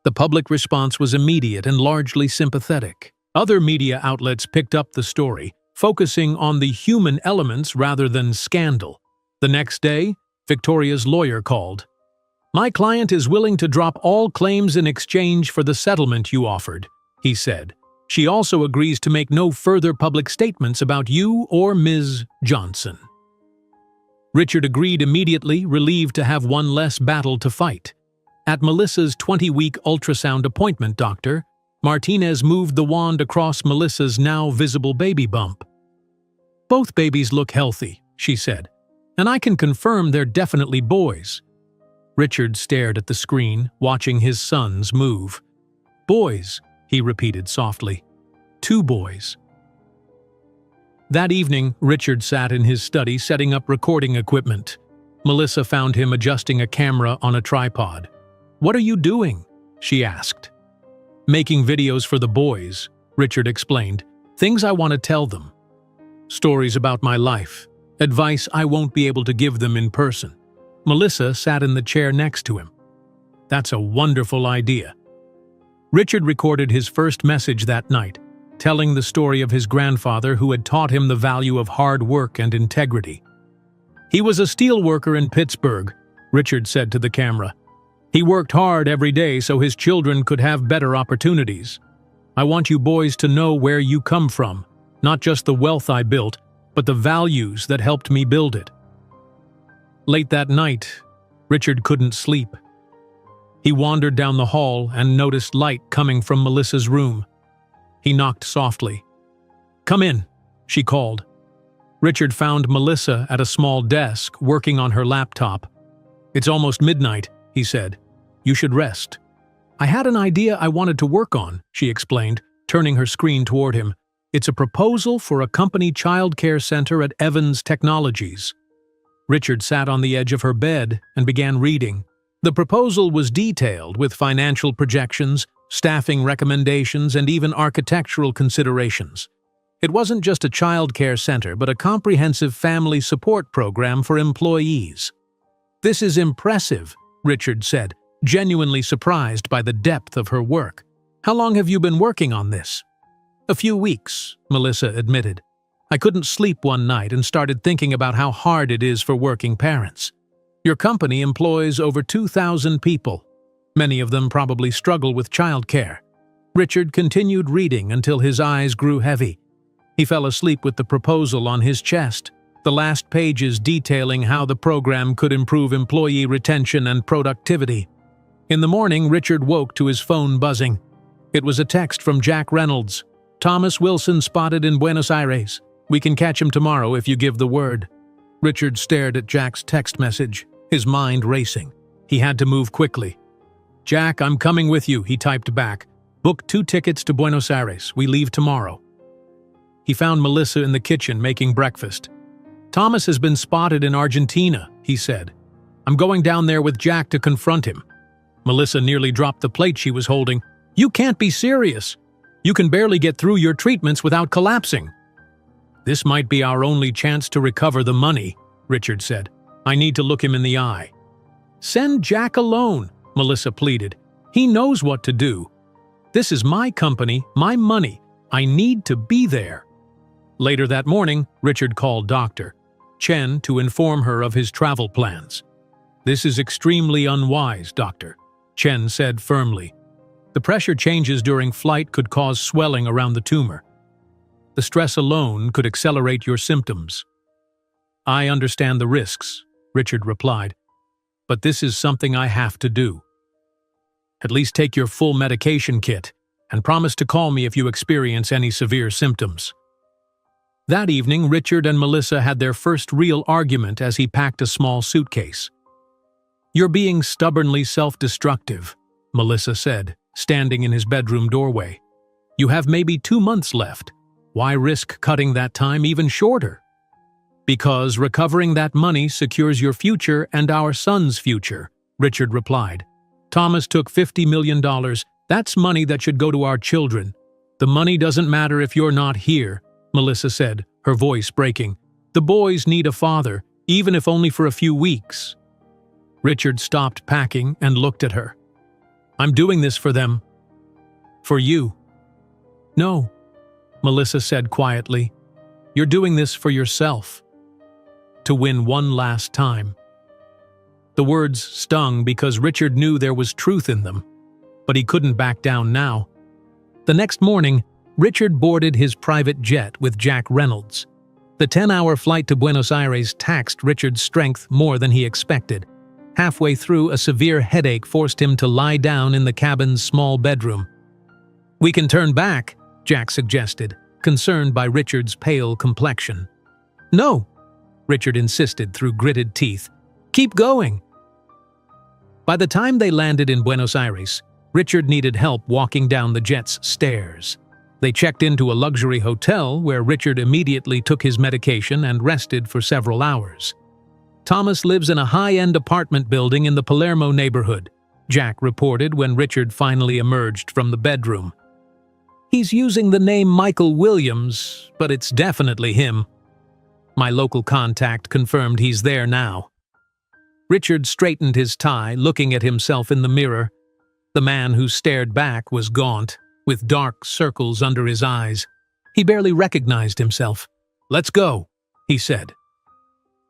The public response was immediate and largely sympathetic. Other media outlets picked up the story, focusing on the human elements rather than scandal. The next day, Victoria's lawyer called. "My client is willing to drop all claims in exchange for the settlement you offered," he said. "She also agrees to make no further public statements about you or Ms. Johnson." Richard agreed immediately, relieved to have one less battle to fight. At Melissa's 20-week ultrasound appointment, Dr. Martinez moved the wand across Melissa's now visible baby bump. "Both babies look healthy," she said, "and I can confirm they're definitely boys." Richard stared at the screen, watching his sons move. "Boys," he repeated softly. "2 boys." That evening, Richard sat in his study setting up recording equipment. Melissa found him adjusting a camera on a tripod. "What are you doing?" she asked. "Making videos for the boys," Richard explained. "Things I want to tell them. Stories about my life. Advice I won't be able to give them in person." Melissa sat in the chair next to him. "That's a wonderful idea." Richard recorded his first message that night, telling the story of his grandfather who had taught him the value of hard work and integrity. "He was a steel worker in Pittsburgh," Richard said to the camera. "He worked hard every day so his children could have better opportunities. I want you boys to know where you come from, not just the wealth I built, but the values that helped me build it." Late that night, Richard couldn't sleep. He wandered down the hall and noticed light coming from Melissa's room. He knocked softly. "Come in," she called. Richard found Melissa at a small desk, working on her laptop. "It's almost midnight," he said. "You should rest." "I had an idea I wanted to work on," she explained, turning her screen toward him. "It's a proposal for a company childcare center at Evans Technologies." Richard sat on the edge of her bed and began reading. The proposal was detailed with financial projections, staffing recommendations, and even architectural considerations. It wasn't just a childcare center, but a comprehensive family support program for employees. "This is impressive," Richard said, genuinely surprised by the depth of her work. How long have you been working on this? A few weeks, Melissa admitted. I couldn't sleep one night and started thinking about how hard it is for working parents. Your company employs over 2,000 people. Many of them probably struggle with childcare. Richard continued reading until his eyes grew heavy. He fell asleep with the proposal on his chest, the last pages detailing how the program could improve employee retention and productivity. In the morning, Richard woke to his phone buzzing. It was a text from Jack Reynolds. Thomas Wilson spotted in Buenos Aires. We can catch him tomorrow if you give the word. Richard stared at Jack's text message, his mind racing. He had to move quickly. Jack, I'm coming with you, he typed back. Book 2 tickets to Buenos Aires. We leave tomorrow. He found Melissa in the kitchen making breakfast. Thomas has been spotted in Argentina, he said. I'm going down there with Jack to confront him. Melissa nearly dropped the plate she was holding. You can't be serious. You can barely get through your treatments without collapsing. This might be our only chance to recover the money, Richard said. I need to look him in the eye. Send Jack alone, Melissa pleaded. He knows what to do. This is my company, my money. I need to be there. Later that morning, Richard called Dr. Chen to inform her of his travel plans. This is extremely unwise, Doctor, Chen said firmly. The pressure changes during flight could cause swelling around the tumor. The stress alone could accelerate your symptoms. I understand the risks, Richard replied, but this is something I have to do. At least take your full medication kit and promise to call me if you experience any severe symptoms. That evening, Richard and Melissa had their first real argument as he packed a small suitcase. You're being stubbornly self-destructive, Melissa said, standing in his bedroom doorway. You have maybe 2 months left. Why risk cutting that time even shorter? Because recovering that money secures your future and our son's future, Richard replied. Thomas took $50 million. That's money that should go to our children. The money doesn't matter if you're not here, Melissa said, her voice breaking. The boys need a father, even if only for a few weeks. Richard stopped packing and looked at her. I'm doing this for them. For you. No, Melissa said quietly. You're doing this for yourself. To win one last time. The words stung because Richard knew there was truth in them, but he couldn't back down now. The next morning, Richard boarded his private jet with Jack Reynolds. The 10-hour flight to Buenos Aires taxed Richard's strength more than he expected. Halfway through, a severe headache forced him to lie down in the cabin's small bedroom. We can turn back, Jack suggested, concerned by Richard's pale complexion. No, Richard insisted through gritted teeth. Keep going. By the time they landed in Buenos Aires, Richard needed help walking down the jet's stairs. They checked into a luxury hotel where Richard immediately took his medication and rested for several hours. Thomas lives in a high-end apartment building in the Palermo neighborhood, Jack reported when Richard finally emerged from the bedroom. He's using the name Michael Williams, but it's definitely him. My local contact confirmed he's there now. Richard straightened his tie, looking at himself in the mirror. The man who stared back was gaunt, with dark circles under his eyes. He barely recognized himself. Let's go, he said.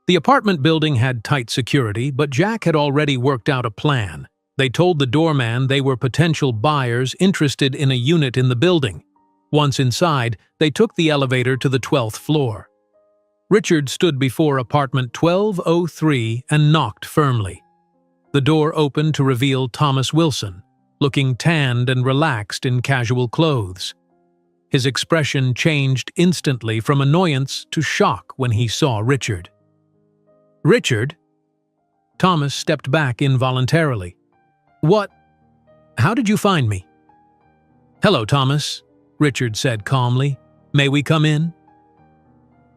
The apartment building had tight security, but Jack had already worked out a plan. They told the doorman they were potential buyers interested in a unit in the building. Once inside, they took the elevator to the 12th floor. Richard stood before apartment 1203 and knocked firmly. The door opened to reveal Thomas Wilson, looking tanned and relaxed in casual clothes. His expression changed instantly from annoyance to shock when he saw Richard. Richard? Thomas stepped back involuntarily. What? How did you find me? Hello, Thomas, Richard said calmly. May we come in?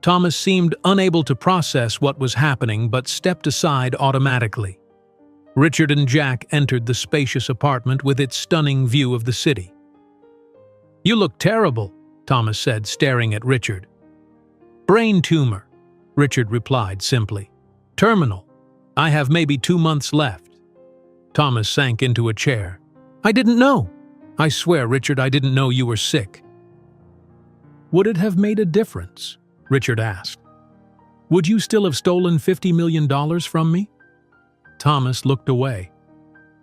Thomas seemed unable to process what was happening but stepped aside automatically. Richard and Jack entered the spacious apartment with its stunning view of the city. You look terrible, Thomas said, staring at Richard. Brain tumor, Richard replied simply. Terminal. I have maybe 2 months left. Thomas sank into a chair. I didn't know. I swear, Richard, I didn't know you were sick." "Would it have made a difference?" Richard asked. "Would you still have stolen $50 million from me?" Thomas looked away.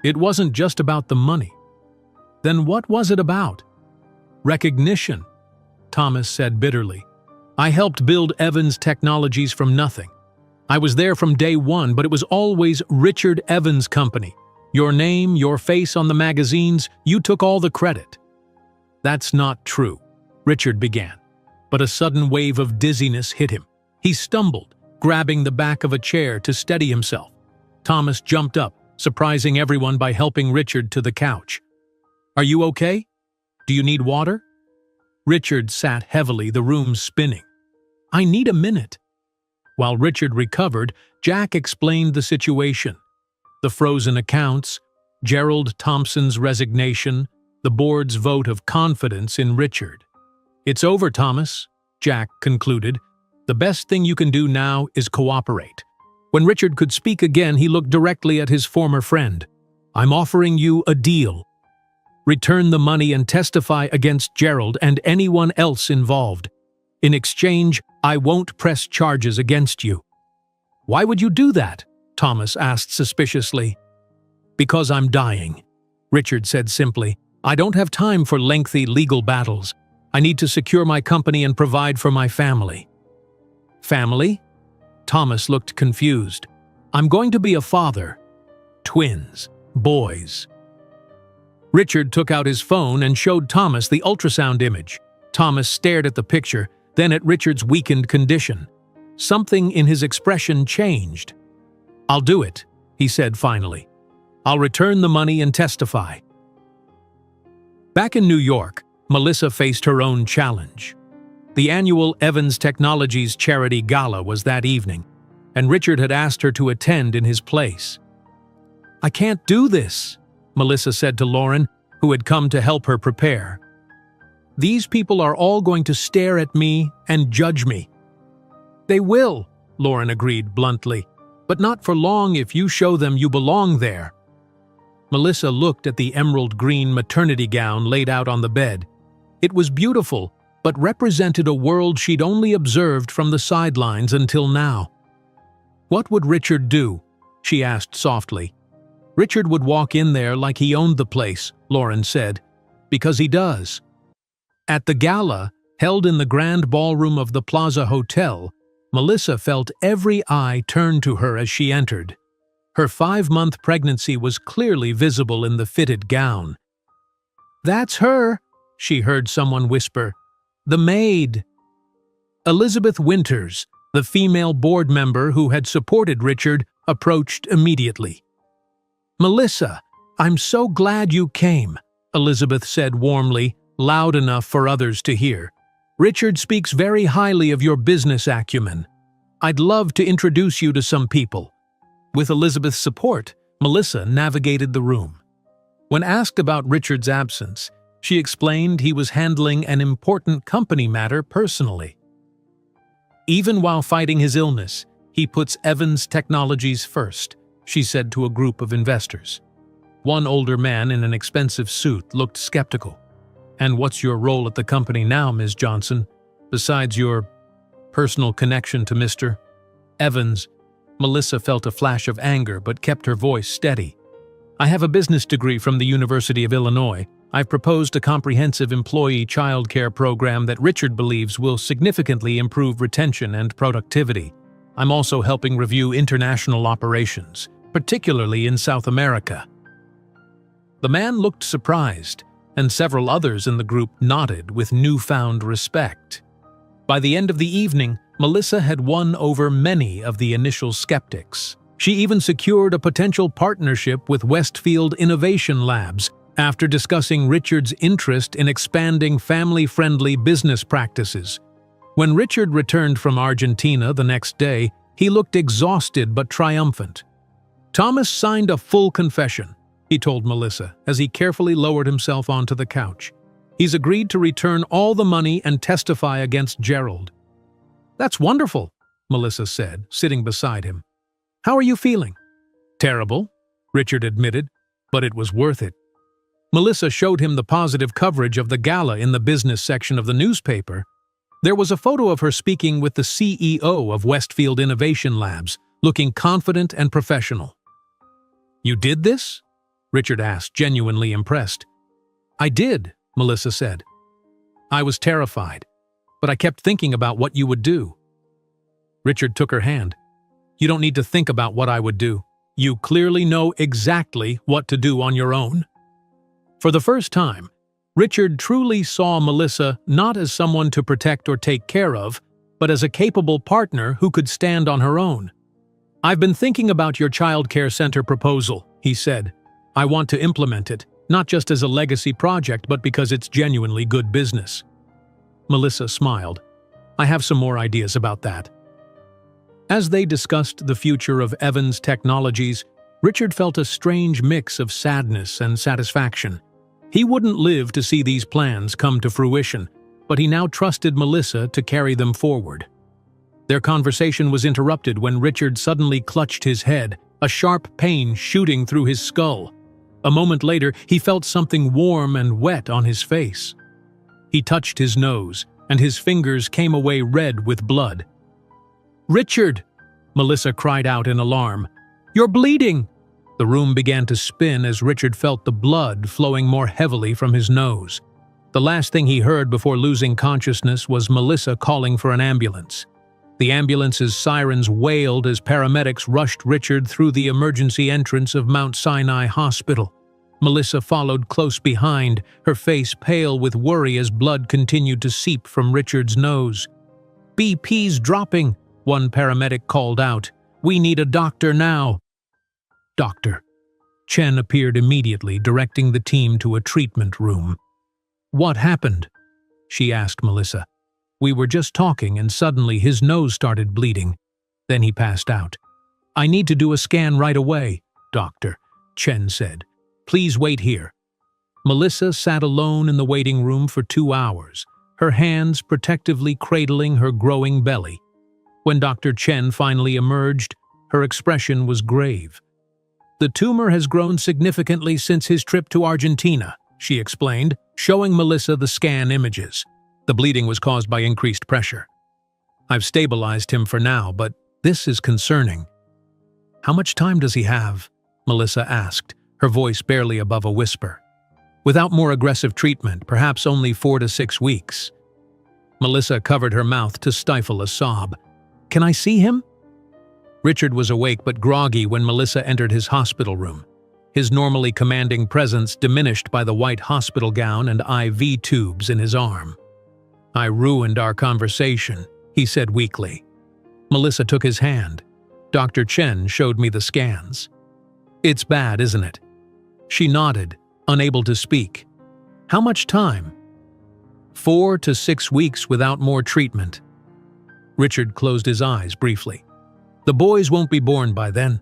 "It wasn't just about the money." "Then what was it about?" "Recognition," Thomas said bitterly. "I helped build Evans Technologies from nothing. I was there from day one, but it was always Richard Evans Company. Your name, your face on the magazines, you took all the credit." "That's not true," Richard began, but a sudden wave of dizziness hit him. He stumbled, grabbing the back of a chair to steady himself. Thomas jumped up, surprising everyone by helping Richard to the couch. "Are you okay? Do you need water?" Richard sat heavily, the room spinning. "I need a minute." While Richard recovered, Jack explained the situation. The frozen accounts, Gerald Thompson's resignation, the board's vote of confidence in Richard. "It's over, Thomas," Jack concluded. "The best thing you can do now is cooperate." When Richard could speak again, he looked directly at his former friend. "I'm offering you a deal. Return the money and testify against Gerald and anyone else involved. In exchange, I won't press charges against you." "Why would you do that?" Thomas asked suspiciously. "Because I'm dying," Richard said simply. "I don't have time for lengthy legal battles. I need to secure my company and provide for my family." "Family?" Thomas looked confused. "I'm going to be a father. Twins. Boys." Richard took out his phone and showed Thomas the ultrasound image. Thomas stared at the picture, then at Richard's weakened condition. Something in his expression changed. "I'll do it," he said finally. "I'll return the money and testify." Back in New York, Melissa faced her own challenge. The annual Evans Technologies charity gala was that evening, and Richard had asked her to attend in his place. "I can't do this," Melissa said to Lauren, who had come to help her prepare. "These people are all going to stare at me and judge me." "They will," Lauren agreed bluntly, "but not for long if you show them you belong there." Melissa looked at the emerald green maternity gown laid out on the bed. It was beautiful, but represented a world she'd only observed from the sidelines until now. "What would Richard do?" she asked softly. "Richard would walk in there like he owned the place," Lauren said, "because he does." At the gala, held in the grand ballroom of the Plaza Hotel, Melissa felt every eye turn to her as she entered. Her 5-month pregnancy was clearly visible in the fitted gown. "That's her," she heard someone whisper. "The maid." Elizabeth Winters, the female board member who had supported Richard, approached immediately. "Melissa, I'm so glad you came," Elizabeth said warmly, loud enough for others to hear. "Richard speaks very highly of your business acumen. I'd love to introduce you to some people." With Elizabeth's support, Melissa navigated the room. When asked about Richard's absence, she explained he was handling an important company matter personally. "Even while fighting his illness, he puts Evans Technologies first," she said to a group of investors. One older man in an expensive suit looked skeptical. "And what's your role at the company now, Ms. Johnson, besides your personal connection to Mr. Evans?" Melissa felt a flash of anger but kept her voice steady. "I have a business degree from the University of Illinois. I've proposed a comprehensive employee child care program that Richard believes will significantly improve retention and productivity. I'm also helping review international operations, particularly in South America." The man looked surprised, and several others in the group nodded with newfound respect. By the end of the evening, Melissa had won over many of the initial skeptics. She even secured a potential partnership with Westfield Innovation Labs after discussing Richard's interest in expanding family-friendly business practices. When Richard returned from Argentina the next day, he looked exhausted but triumphant. "Thomas signed a full confession," he told Melissa as he carefully lowered himself onto the couch. "He's agreed to return all the money and testify against Gerald." "That's wonderful," Melissa said, sitting beside him. "How are you feeling?" "Terrible," Richard admitted, "but it was worth it." Melissa showed him the positive coverage of the gala in the business section of the newspaper. There was a photo of her speaking with the CEO of Westfield Innovation Labs, looking confident and professional. "You did this?" Richard asked, genuinely impressed. "I did," Melissa said. "I was terrified, but I kept thinking about what you would do." Richard took her hand. "You don't need to think about what I would do. You clearly know exactly what to do on your own." For the first time, Richard truly saw Melissa not as someone to protect or take care of, but as a capable partner who could stand on her own. "I've been thinking about your child care center proposal," he said. "I want to implement it, not just as a legacy project, but because it's genuinely good business." Melissa smiled. "I have some more ideas about that." As they discussed the future of Evans Technologies, Richard felt a strange mix of sadness and satisfaction. He wouldn't live to see these plans come to fruition, but he now trusted Melissa to carry them forward. Their conversation was interrupted when Richard suddenly clutched his head, a sharp pain shooting through his skull. A moment later, he felt something warm and wet on his face. He touched his nose, and his fingers came away red with blood. "Richard!" Melissa cried out in alarm. "You're bleeding!" The room began to spin as Richard felt the blood flowing more heavily from his nose. The last thing he heard before losing consciousness was Melissa calling for an ambulance. The ambulance's sirens wailed as paramedics rushed Richard through the emergency entrance of Mount Sinai Hospital. Melissa followed close behind, her face pale with worry as blood continued to seep from Richard's nose. "BP's dropping," one paramedic called out. "We need a doctor now." "Doctor." Chen appeared immediately, directing the team to a treatment room. "What happened?" she asked Melissa. "We were just talking and suddenly his nose started bleeding. Then he passed out." "I need to do a scan right away, doctor," Chen said. "Please wait here." Melissa sat alone in the waiting room for 2 hours, her hands protectively cradling her growing belly. When Dr. Chen finally emerged, her expression was grave. "The tumor has grown significantly since his trip to Argentina," she explained, showing Melissa the scan images. The bleeding was caused by increased pressure. "I've stabilized him for now, but this is concerning." "How much time does he have?" Melissa asked, her voice barely above a whisper. "Without more aggressive treatment, perhaps only 4 to 6 weeks." Melissa covered her mouth to stifle a sob. "Can I see him?" Richard was awake but groggy when Melissa entered his hospital room. His normally commanding presence diminished by the white hospital gown and IV tubes in his arm. "I ruined our conversation," he said weakly. Melissa took his hand. Dr. Chen showed me the scans. "It's bad, isn't it?" She nodded, unable to speak. "How much time?" 4 to 6 weeks without more treatment." Richard closed his eyes briefly. "The boys won't be born by then."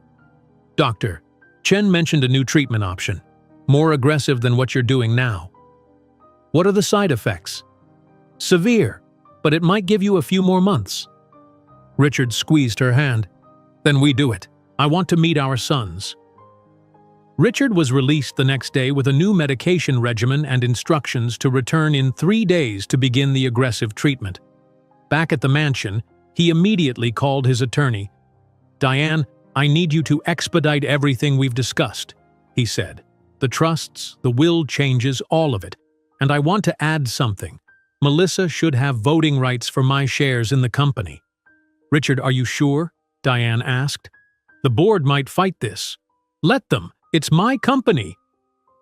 "Doctor, Chen mentioned a new treatment option, more aggressive than what you're doing now." "What are the side effects?" "Severe, but it might give you a few more months." Richard squeezed her hand. "Then we do it. I want to meet our sons." Richard was released the next day with a new medication regimen and instructions to return in 3 days to begin the aggressive treatment. Back at the mansion, he immediately called his attorney. "Diane, I need you to expedite everything we've discussed," he said. "The trusts, the will changes, all of it. And I want to add something. Melissa should have voting rights for my shares in the company." "Richard, are you sure?" Diane asked. "The board might fight this." "Let them. It's my company."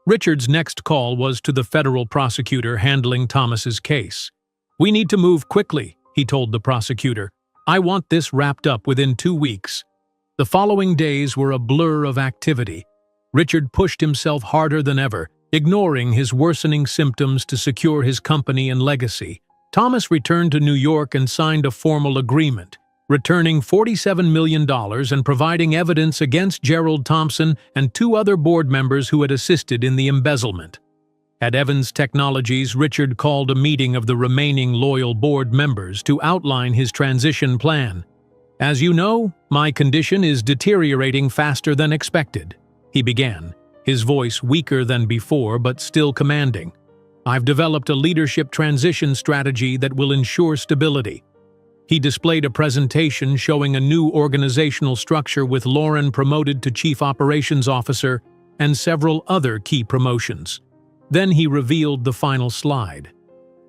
Richard's next call was to the federal prosecutor handling Thomas's case. "We need to move quickly," he told the prosecutor. "I want this wrapped up within 2 weeks." The following days were a blur of activity. Richard pushed himself harder than ever, ignoring his worsening symptoms to secure his company and legacy. Thomas returned to New York and signed a formal agreement, returning $47 million and providing evidence against Gerald Thompson and 2 other board members who had assisted in the embezzlement. At Evans Technologies, Richard called a meeting of the remaining loyal board members to outline his transition plan. "As you know, my condition is deteriorating faster than expected," he began, his voice weaker than before but still commanding. "I've developed a leadership transition strategy that will ensure stability." He displayed a presentation showing a new organizational structure with Lauren promoted to Chief Operations Officer and several other key promotions. Then he revealed the final slide.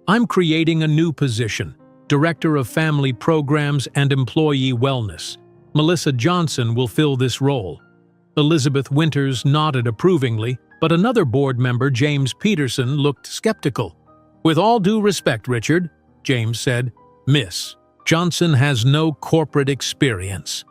"I'm creating a new position, Director of Family Programs and Employee Wellness. Melissa Johnson will fill this role." Elizabeth Winters nodded approvingly, but another board member, James Peterson, looked skeptical. "With all due respect, Richard," James said, "Miss Johnson has no corporate experience."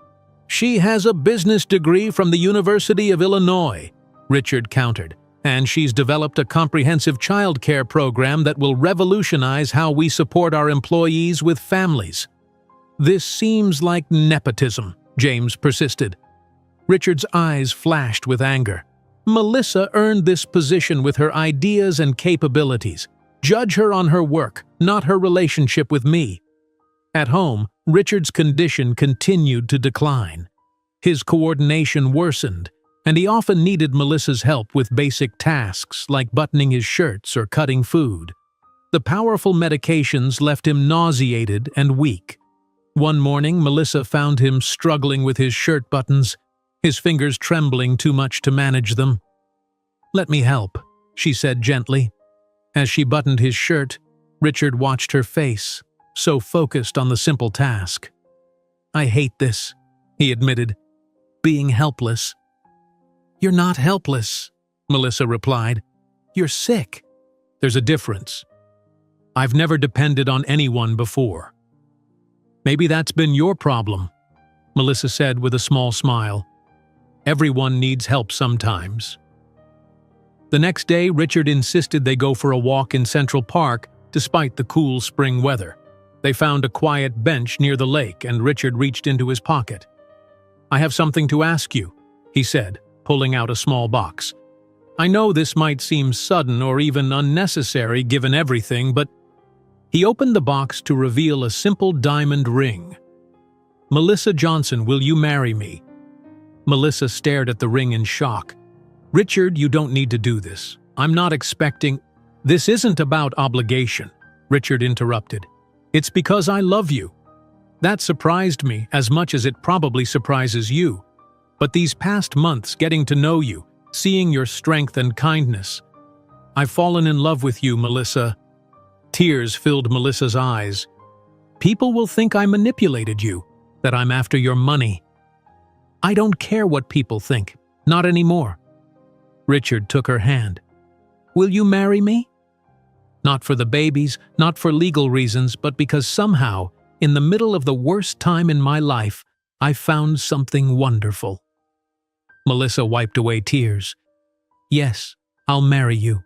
"She has a business degree from the University of Illinois," Richard countered, "and she's developed a comprehensive child care program that will revolutionize how we support our employees with families." "This seems like nepotism," James persisted. Richard's eyes flashed with anger. "Melissa earned this position with her ideas and capabilities. Judge her on her work, not her relationship with me." At home, Richard's condition continued to decline. His coordination worsened, and he often needed Melissa's help with basic tasks like buttoning his shirts or cutting food. The powerful medications left him nauseated and weak. One morning, Melissa found him struggling with his shirt buttons, his fingers trembling too much to manage them. "Let me help," she said gently. As she buttoned his shirt, Richard watched her face, so focused on the simple task. "I hate this," he admitted, "being helpless." "You're not helpless," Melissa replied. "You're sick." "There's a difference. I've never depended on anyone before." "Maybe that's been your problem," Melissa said with a small smile. "Everyone needs help sometimes." The next day, Richard insisted they go for a walk in Central Park despite the cool spring weather. They found a quiet bench near the lake, and Richard reached into his pocket. "I have something to ask you," he said, pulling out a small box. "I know this might seem sudden or even unnecessary given everything, but—" He opened the box to reveal a simple diamond ring. "Melissa Johnson, will you marry me?" Melissa stared at the ring in shock. "Richard, you don't need to do this. I'm not expecting—" "This isn't about obligation," Richard interrupted. "It's because I love you. That surprised me as much as it probably surprises you. But these past months, getting to know you, seeing your strength and kindness, I've fallen in love with you, Melissa." Tears filled Melissa's eyes. "People will think I manipulated you, that I'm after your money." "I don't care what people think. Not anymore." Richard took her hand. "Will you marry me?" "Not for the babies, not for legal reasons, but because somehow, in the middle of the worst time in my life, I found something wonderful." Melissa wiped away tears. "Yes, I'll marry you."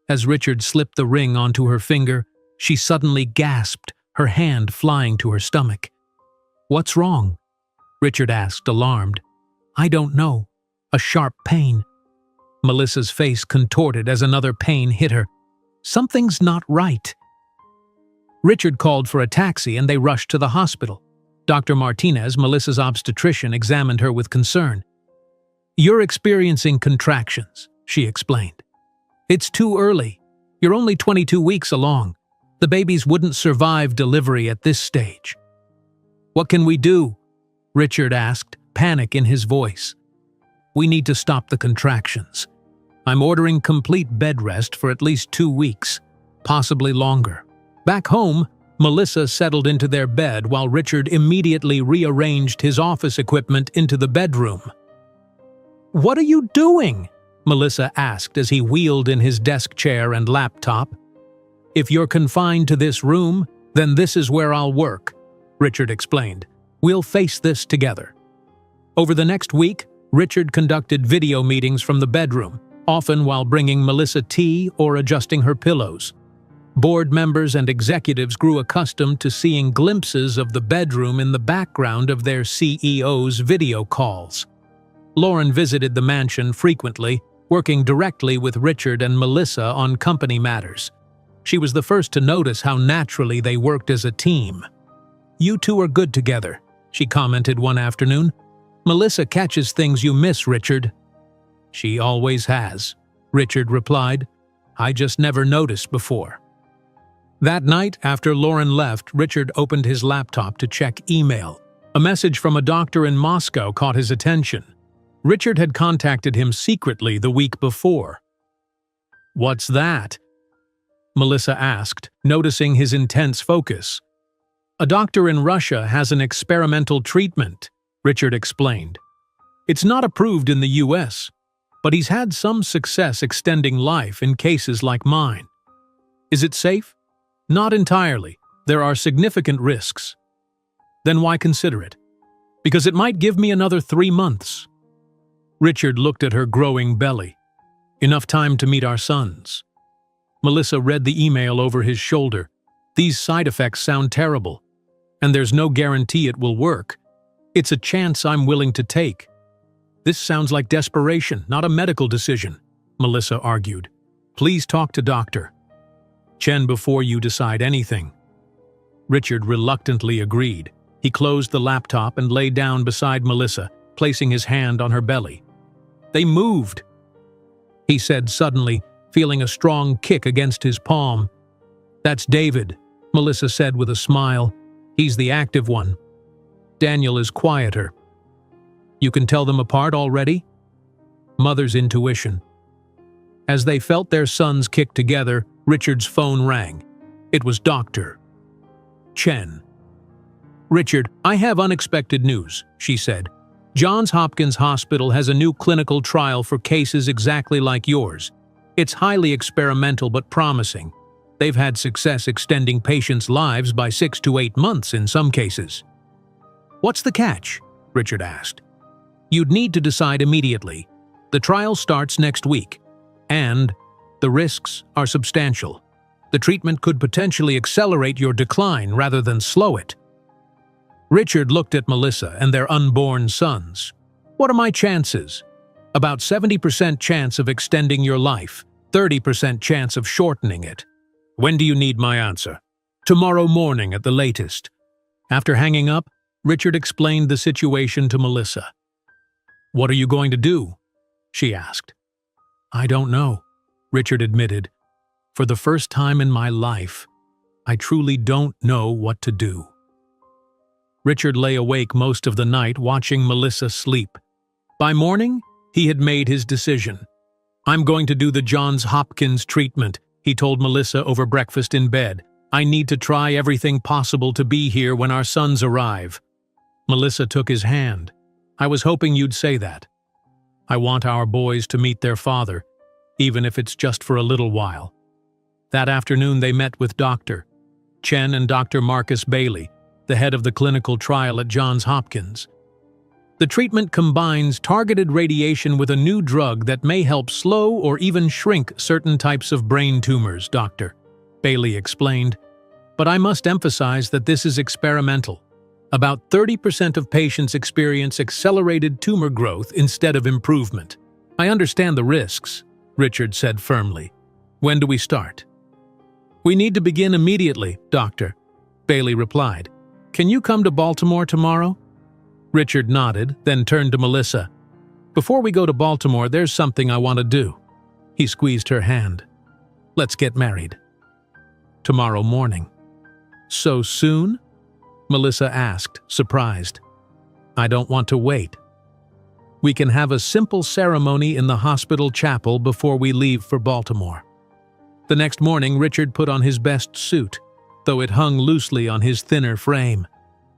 As Richard slipped the ring onto her finger, she suddenly gasped, her hand flying to her stomach. "What's wrong?" Richard asked, alarmed. "I don't know. A sharp pain." Melissa's face contorted as another pain hit her. "Something's not right." Richard called for a taxi and they rushed to the hospital. Dr. Martinez, Melissa's obstetrician, examined her with concern. "You're experiencing contractions," she explained. "It's too early. You're only 22 weeks along. The babies wouldn't survive delivery at this stage." "What can we do?" Richard asked, panic in his voice. "We need to stop the contractions. I'm ordering complete bed rest for at least 2 weeks, possibly longer." Back home, Melissa settled into their bed while Richard immediately rearranged his office equipment into the bedroom. "What are you doing?" Melissa asked as he wheeled in his desk chair and laptop. "If you're confined to this room, then this is where I'll work," Richard explained. "We'll face this together." Over the next week, Richard conducted video meetings from the bedroom, often while bringing Melissa tea or adjusting her pillows. Board members and executives grew accustomed to seeing glimpses of the bedroom in the background of their CEO's video calls. Lauren visited the mansion frequently, working directly with Richard and Melissa on company matters. She was the first to notice how naturally they worked as a team. "You two are good together," she commented one afternoon. "Melissa catches things you miss, Richard." She always has, Richard replied. I just never noticed before. That night, after Lauren left, Richard opened his laptop to check email. A message from a doctor in Moscow caught his attention. Richard had contacted him secretly the week before. What's that? Melissa asked, noticing his intense focus. A doctor in Russia has an experimental treatment, Richard explained. It's not approved in the US, but he's had some success extending life in cases like mine. Is it safe? Not entirely. There are significant risks. Then why consider it? Because it might give me another 3 months. Richard looked at her growing belly. Enough time to meet our sons. Melissa read the email over his shoulder. These side effects sound terrible, and there's no guarantee it will work. It's a chance I'm willing to take. This sounds like desperation, not a medical decision, Melissa argued. Please talk to doctor Chen before you decide anything. Richard reluctantly agreed. He closed the laptop and lay down beside Melissa, placing his hand on her belly. They moved, he said suddenly, feeling a strong kick against his palm. That's David, Melissa said with a smile. He's the active one. Daniel is quieter. You can tell them apart already? Mother's intuition. As they felt their sons kick together, Richard's phone rang. It was Dr. Chen. Richard, I have unexpected news, she said. Johns Hopkins Hospital has a new clinical trial for cases exactly like yours. It's highly experimental but promising. They've had success extending patients' lives by 6 to 8 months in some cases. What's the catch? Richard asked. You'd need to decide immediately. The trial starts next week, and the risks are substantial. The treatment could potentially accelerate your decline rather than slow it. Richard looked at Melissa and their unborn sons. What are my chances? About 70% chance of extending your life, 30% chance of shortening it. When do you need my answer? Tomorrow morning at the latest. After hanging up, Richard explained the situation to Melissa. What are you going to do? She asked. I don't know, Richard admitted. For the first time in my life, I truly don't know what to do. Richard lay awake most of the night watching Melissa sleep. By morning, he had made his decision. I'm going to do the Johns Hopkins treatment, he told Melissa over breakfast in bed. I need to try everything possible to be here when our sons arrive. Melissa took his hand. I was hoping you'd say that. I want our boys to meet their father, even if it's just for a little while. That afternoon they met with Dr. Chen and Dr. Marcus Bailey, the head of the clinical trial at Johns Hopkins. The treatment combines targeted radiation with a new drug that may help slow or even shrink certain types of brain tumors, Dr. Bailey explained. But I must emphasize that this is experimental. About 30% of patients experience accelerated tumor growth instead of improvement. I understand the risks, Richard said firmly. When do we start? We need to begin immediately, Doctor, Bailey replied. Can you come to Baltimore tomorrow? Richard nodded, then turned to Melissa. Before we go to Baltimore, there's something I want to do. He squeezed her hand. Let's get married. Tomorrow morning. So soon? Melissa asked, surprised. I don't want to wait. We can have a simple ceremony in the hospital chapel before we leave for Baltimore. The next morning, Richard put on his best suit, though it hung loosely on his thinner frame.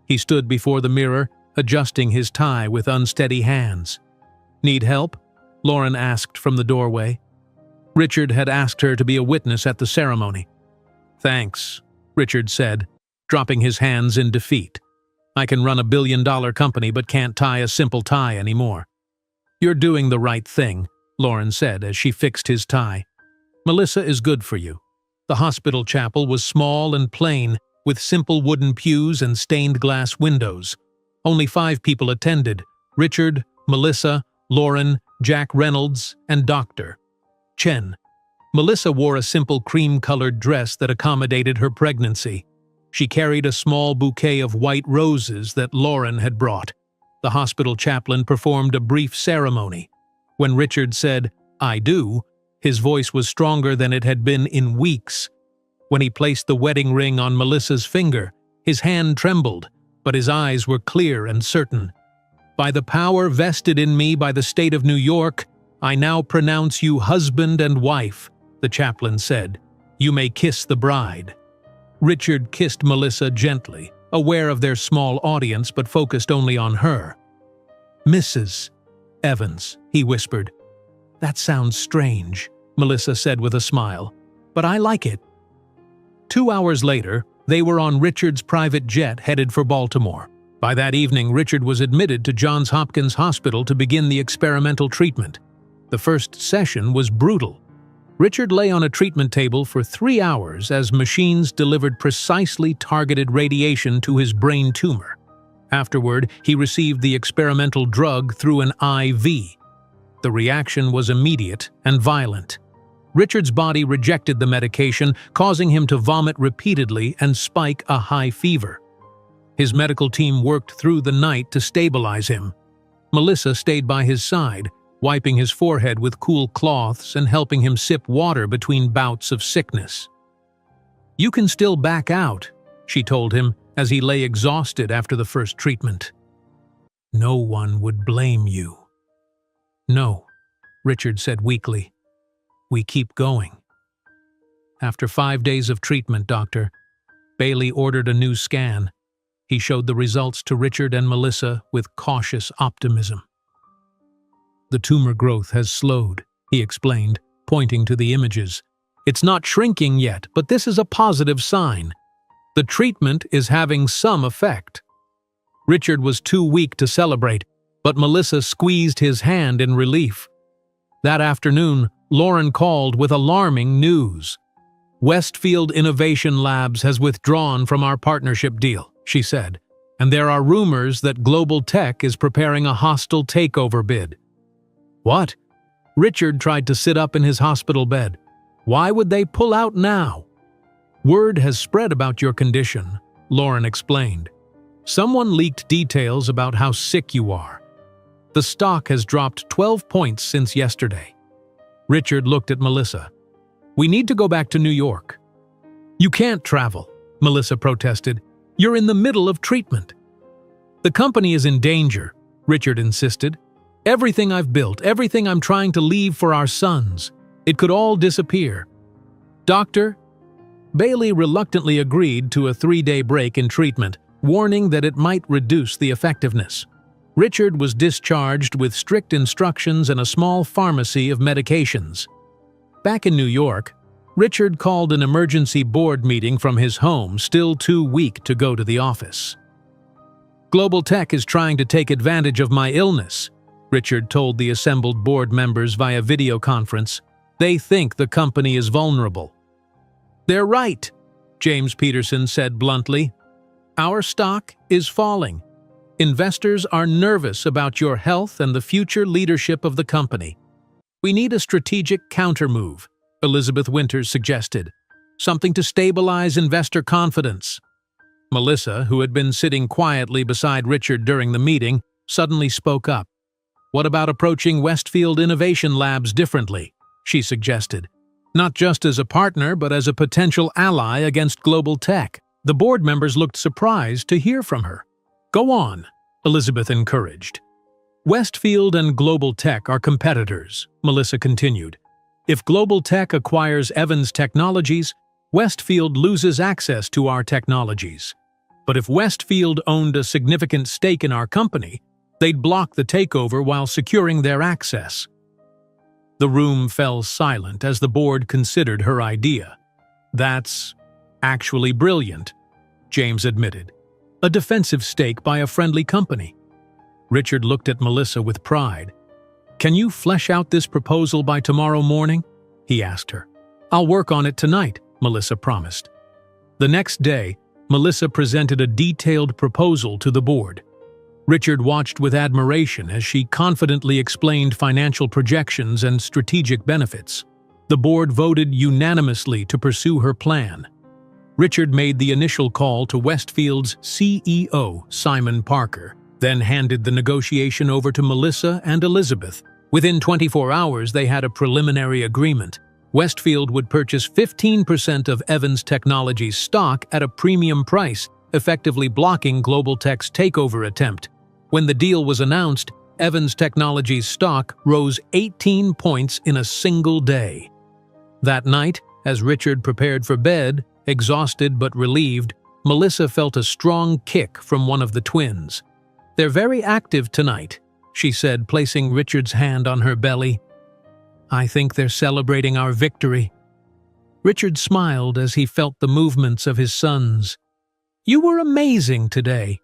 He stood before the mirror, adjusting his tie with unsteady hands. Need help? Lauren asked from the doorway. Richard had asked her to be a witness at the ceremony. Thanks, Richard said, dropping his hands in defeat. I can run a billion-dollar company but can't tie a simple tie anymore. You're doing the right thing, Lauren said as she fixed his tie. Melissa is good for you. The hospital chapel was small and plain, with simple wooden pews and stained glass windows. Only 5 people attended: Richard, Melissa, Lauren, Jack Reynolds, and Dr. Chen. Melissa wore a simple cream-colored dress that accommodated her pregnancy. She carried a small bouquet of white roses that Lauren had brought. The hospital chaplain performed a brief ceremony. When Richard said, "I do," his voice was stronger than it had been in weeks. When he placed the wedding ring on Melissa's finger, his hand trembled, but his eyes were clear and certain. "By the power vested in me by the state of New York, I now pronounce you husband and wife," the chaplain said. "You may kiss the bride." Richard kissed Melissa gently, aware of their small audience but focused only on her. "Mrs. Evans," he whispered. "That sounds strange," Melissa said with a smile, "but I like it." 2 hours later, they were on Richard's private jet headed for Baltimore. By that evening, Richard was admitted to Johns Hopkins Hospital to begin the experimental treatment. The first session was brutal. Richard lay on a treatment table for 3 hours as machines delivered precisely targeted radiation to his brain tumor. Afterward, he received the experimental drug through an IV. The reaction was immediate and violent. Richard's body rejected the medication, causing him to vomit repeatedly and spike a high fever. His medical team worked through the night to stabilize him. Melissa stayed by his side, wiping his forehead with cool cloths and helping him sip water between bouts of sickness. "You can still back out," she told him as he lay exhausted after the first treatment. "No one would blame you." "No," Richard said weakly. "We keep going." After 5 days of treatment, Dr. Bailey ordered a new scan. He showed the results to Richard and Melissa with cautious optimism. "The tumor growth has slowed," he explained, pointing to the images. "It's not shrinking yet, but this is a positive sign. The treatment is having some effect." Richard was too weak to celebrate, but Melissa squeezed his hand in relief. That afternoon, Lauren called with alarming news. "Westfield Innovation Labs has withdrawn from our partnership deal," she said, "and there are rumors that Global Tech is preparing a hostile takeover bid." "What?" Richard tried to sit up in his hospital bed. "Why would they pull out now?" "Word has spread about your condition," Lauren explained. "Someone leaked details about how sick you are. The stock has dropped 12 points since yesterday." Richard looked at Melissa. "We need to go back to New York." "You can't travel," Melissa protested. "You're in the middle of treatment." "The company is in danger," Richard insisted. "Everything I've built, everything I'm trying to leave for our sons, it could all disappear." "Doctor?" Bailey reluctantly agreed to a 3-day break in treatment, warning that it might reduce the effectiveness. Richard was discharged with strict instructions and a small pharmacy of medications. Back in New York, Richard called an emergency board meeting from his home, still too weak to go to the office. "Global Tech is trying to take advantage of my illness," Richard told the assembled board members via video conference. "They think the company is vulnerable." "They're right," James Peterson said bluntly. "Our stock is falling. Investors are nervous about your health and the future leadership of the company. We need a strategic countermove," Elizabeth Winters suggested. "Something to stabilize investor confidence." Melissa, who had been sitting quietly beside Richard during the meeting, suddenly spoke up. "What about approaching Westfield Innovation Labs differently?" she suggested. "Not just as a partner, but as a potential ally against Global Tech." The board members looked surprised to hear from her. "Go on," Elizabeth encouraged. "Westfield and Global Tech are competitors," Melissa continued. "If Global Tech acquires Evans Technologies, Westfield loses access to our technologies. But if Westfield owned a significant stake in our company, they'd block the takeover while securing their access." The room fell silent as the board considered her idea. "That's actually brilliant," James admitted. "A defensive stake by a friendly company." Richard looked at Melissa with pride. "Can you flesh out this proposal by tomorrow morning?" he asked her. "I'll work on it tonight," Melissa promised. The next day, Melissa presented a detailed proposal to the board. Richard watched with admiration as she confidently explained financial projections and strategic benefits. The board voted unanimously to pursue her plan. Richard made the initial call to Westfield's CEO, Simon Parker, then handed the negotiation over to Melissa and Elizabeth, Within 24 hours, they had a preliminary agreement. Westfield would purchase 15% of Evans Technologies' stock at a premium price, effectively blocking Global Tech's takeover attempt. When the deal was announced, Evans Technologies' stock rose 18 points in a single day. That night, as Richard prepared for bed, exhausted but relieved, Melissa felt a strong kick from one of the twins. "They're very active tonight," she said, placing Richard's hand on her belly. "I think they're celebrating our victory." Richard smiled as he felt the movements of his sons. "You were amazing today."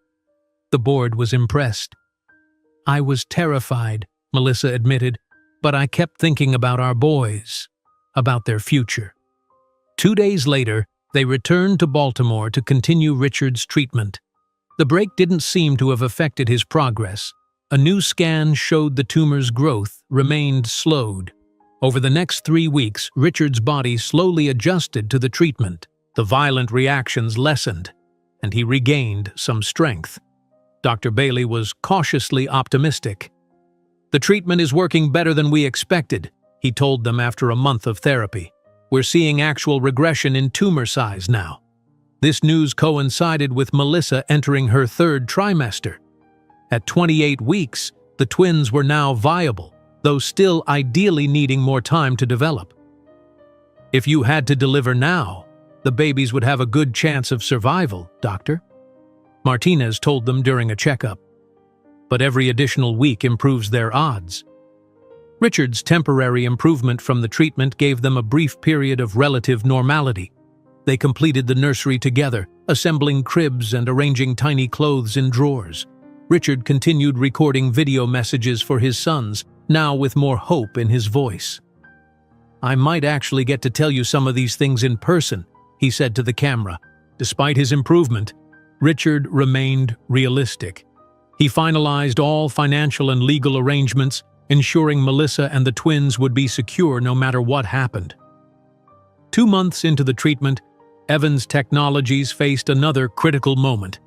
The board was impressed. "I was terrified," Melissa admitted, "but I kept thinking about our boys, about their future." 2 days later, they returned to Baltimore to continue Richard's treatment. The break didn't seem to have affected his progress. A new scan showed the tumor's growth remained slowed. Over the next 3 weeks, Richard's body slowly adjusted to the treatment. The violent reactions lessened, and he regained some strength. Dr. Bailey was cautiously optimistic. "The treatment is working better than we expected," he told them after a month of therapy. "We're seeing actual regression in tumor size now." This news coincided with Melissa entering her 3rd trimester. At 28 weeks, the twins were now viable, though still ideally needing more time to develop. "If you had to deliver now, the babies would have a good chance of survival, Doctor," Martinez told them during a checkup. "But every additional week improves their odds." Richard's temporary improvement from the treatment gave them a brief period of relative normality. They completed the nursery together, assembling cribs and arranging tiny clothes in drawers. Richard continued recording video messages for his sons, now with more hope in his voice. "I might actually get to tell you some of these things in person," he said to the camera. Despite his improvement, Richard remained realistic. He finalized all financial and legal arrangements, ensuring Melissa and the twins would be secure no matter what happened. 2 months into the treatment, Evans Technologies faced another critical moment.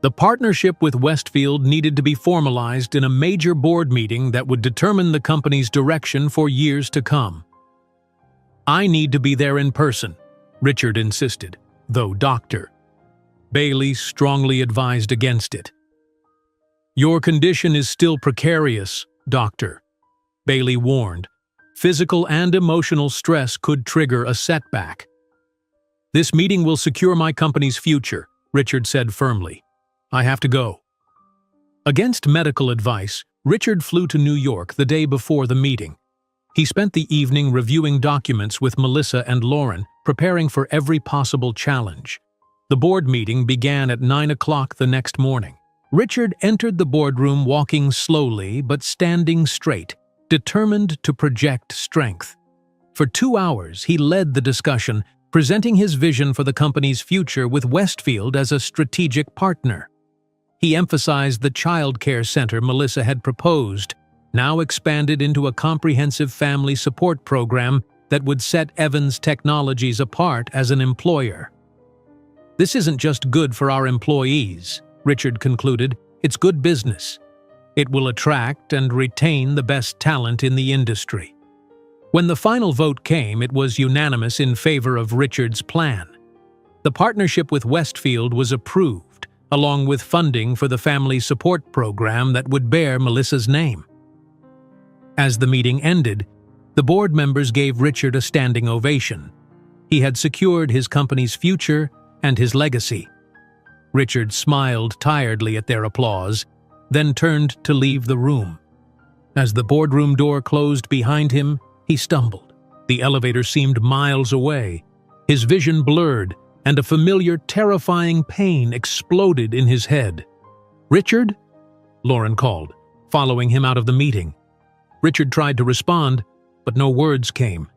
The partnership with Westfield needed to be formalized in a major board meeting that would determine the company's direction for years to come. "I need to be there in person," Richard insisted, though Dr. Bailey strongly advised against it. "Your condition is still precarious, Doctor," Bailey warned. "Physical and emotional stress could trigger a setback." "This meeting will secure my company's future," Richard said firmly. "I have to go." Against medical advice, Richard flew to New York the day before the meeting. He spent the evening reviewing documents with Melissa and Lauren, preparing for every possible challenge. The board meeting began at 9 o'clock the next morning. Richard entered the boardroom walking slowly but standing straight, determined to project strength. For 2 hours, he led the discussion, presenting his vision for the company's future with Westfield as a strategic partner. He emphasized the child care center Melissa had proposed, now expanded into a comprehensive family support program that would set Evans Technologies apart as an employer. "This isn't just good for our employees," Richard concluded, "it's good business. It will attract and retain the best talent in the industry." When the final vote came, it was unanimous in favor of Richard's plan. The partnership with Westfield was approved, along with funding for the family support program that would bear Melissa's name. As the meeting ended, the board members gave Richard a standing ovation. He had secured his company's future and his legacy. Richard smiled tiredly at their applause, then turned to leave the room. As the boardroom door closed behind him, he stumbled. The elevator seemed miles away. His vision blurred, and a familiar, terrifying pain exploded in his head. "Richard?" Lauren called, following him out of the meeting. Richard tried to respond, but no words came.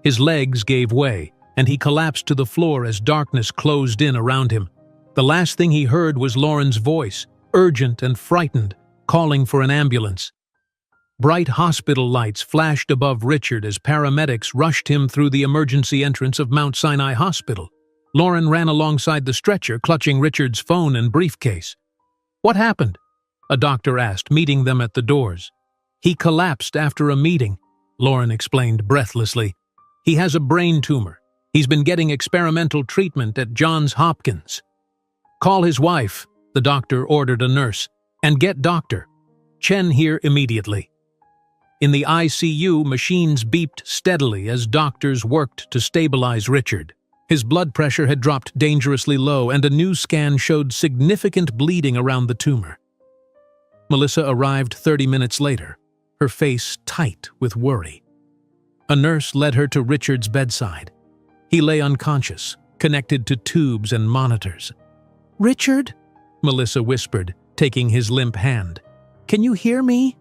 His legs gave way, and he collapsed to the floor as darkness closed in around him. The last thing he heard was Lauren's voice, urgent and frightened, calling for an ambulance. Bright hospital lights flashed above Richard as paramedics rushed him through the emergency entrance of Mount Sinai Hospital. Lauren ran alongside the stretcher, clutching Richard's phone and briefcase. "What happened?" a doctor asked, meeting them at the doors. He collapsed after a meeting, Lauren explained breathlessly. He has a brain tumor. He's been getting experimental treatment at Johns Hopkins. Call his wife, the doctor ordered a nurse, and get Dr. Chen here immediately. In the ICU, machines beeped steadily as doctors worked to stabilize Richard. His blood pressure had dropped dangerously low, and a new scan showed significant bleeding around the tumor. Melissa arrived 30 minutes later, her face tight with worry. A nurse led her to Richard's bedside. He lay unconscious, connected to tubes and monitors. "Richard?" Melissa whispered, taking his limp hand. "Can you hear me?"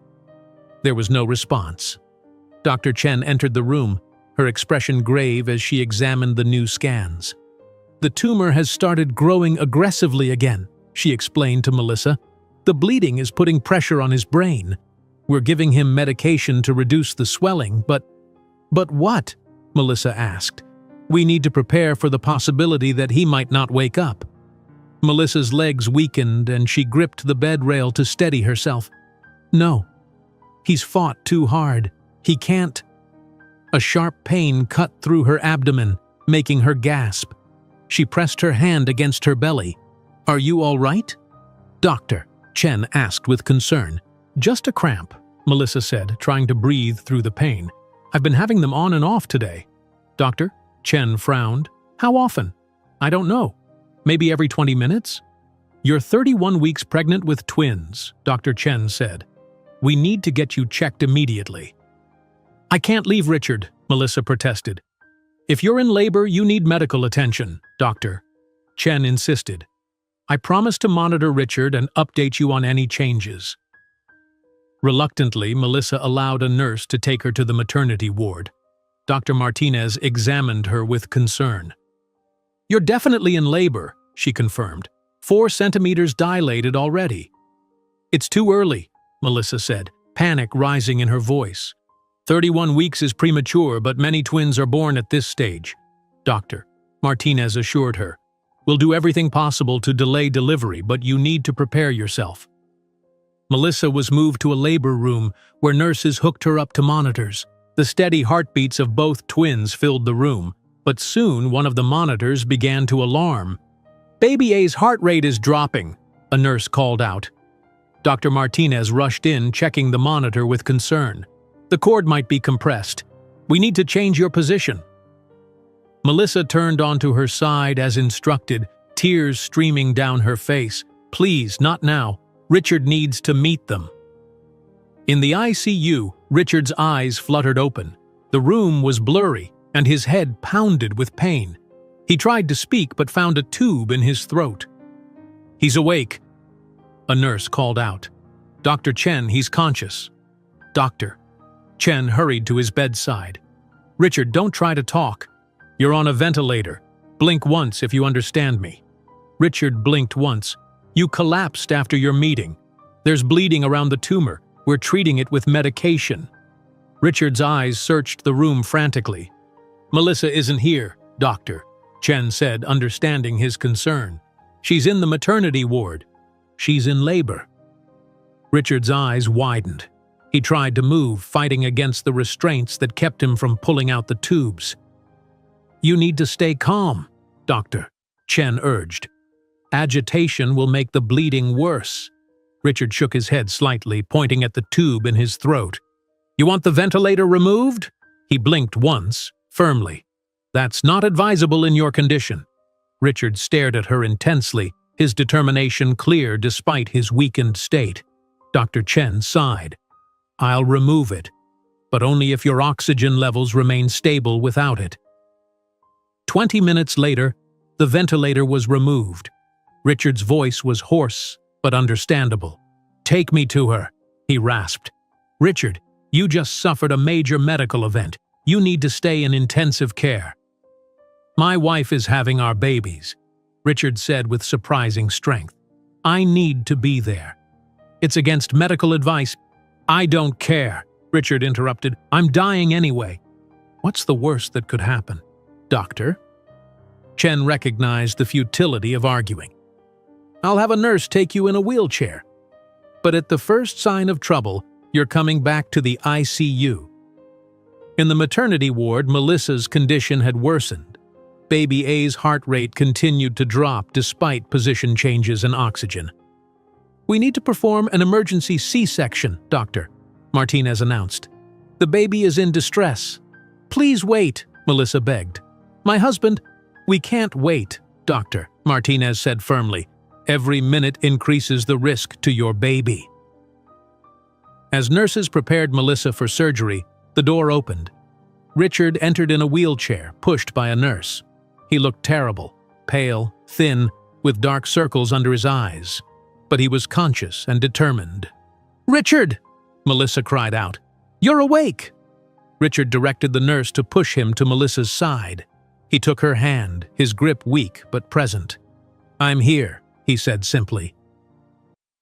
There was no response. Dr. Chen entered the room, her expression grave as she examined the new scans. "The tumor has started growing aggressively again," she explained to Melissa. "The bleeding is putting pressure on his brain. We're giving him medication to reduce the swelling, but what?" Melissa asked. "We need to prepare for the possibility that he might not wake up." Melissa's legs weakened and she gripped the bed rail to steady herself. "No. He's fought too hard. He can't." A sharp pain cut through her abdomen, making her gasp. She pressed her hand against her belly. "Are you all right?" "Doctor," Chen asked with concern. "Just a cramp," Melissa said, trying to breathe through the pain. "I've been having them on and off today." "Doctor?" Chen frowned. "How often?" "I don't know. Maybe every 20 minutes?" "You're 31 weeks pregnant with twins," Dr. Chen said. "We need to get you checked immediately." "I can't leave Richard," Melissa protested. "If you're in labor, you need medical attention, Doctor," Chen insisted. "I promise to monitor Richard and update you on any changes." Reluctantly, Melissa allowed a nurse to take her to the maternity ward. Dr. Martinez examined her with concern. "You're definitely in labor," she confirmed. 4 centimeters dilated already." "It's too early," Melissa said, panic rising in her voice. 31 weeks is premature, but many twins are born at this stage," Dr. Martinez assured her. "We'll do everything possible to delay delivery, but you need to prepare yourself." Melissa was moved to a labor room where nurses hooked her up to monitors. The steady heartbeats of both twins filled the room, but soon one of the monitors began to alarm. "Baby A's heart rate is dropping," a nurse called out. Dr. Martinez rushed in, checking the monitor with concern. "The cord might be compressed. We need to change your position." Melissa turned onto her side as instructed, tears streaming down her face. "Please, not now. Richard needs to meet them." In the ICU, Richard's eyes fluttered open. The room was blurry, and his head pounded with pain. He tried to speak but found a tube in his throat. "He's awake," a nurse called out. "Dr. Chen, he's conscious." "Doctor." Chen hurried to his bedside. "Richard, don't try to talk. You're on a ventilator. Blink once if you understand me." Richard blinked once. "You collapsed after your meeting. There's bleeding around the tumor. We're treating it with medication." Richard's eyes searched the room frantically. "Melissa isn't here, Doctor," Chen said, understanding his concern. "She's in the maternity ward. She's in labor." Richard's eyes widened. He tried to move, fighting against the restraints that kept him from pulling out the tubes. "You need to stay calm, Doctor," Chen urged. "Agitation will make the bleeding worse." Richard shook his head slightly, pointing at the tube in his throat. "You want the ventilator removed?" He blinked once, firmly. "That's not advisable in your condition." Richard stared at her intensely, his determination clear despite his weakened state. Dr. Chen sighed. "I'll remove it, but only if your oxygen levels remain stable without it." 20 minutes later, the ventilator was removed. Richard's voice was hoarse but understandable. "Take me to her," he rasped. "Richard, you just suffered a major medical event. You need to stay in intensive care." "My wife is having our babies," Richard said with surprising strength. "I need to be there. It's against medical advice." "I don't care," Richard interrupted. "I'm dying anyway." "What's the worst that could happen, Doctor?" Chen recognized the futility of arguing. "I'll have a nurse take you in a wheelchair. But at the first sign of trouble, You're coming back to the ICU. In the maternity ward, Melissa's condition had worsened. Baby A's heart rate continued to drop despite position changes in oxygen. "We need to perform an emergency C-section, doctor," Martinez announced. "The baby is in distress." "Please wait," Melissa begged. "My husband—" "We can't wait, doctor," Martinez said firmly. "Every minute increases the risk to your baby." As nurses prepared Melissa for surgery, the door opened. Richard entered in a wheelchair, pushed by a nurse. He looked terrible, pale, thin, with dark circles under his eyes. But he was conscious and determined. "Richard!" Melissa cried out. "You're awake!" Richard directed the nurse to push him to Melissa's side. He took her hand, his grip weak but present. "I'm here," he said simply.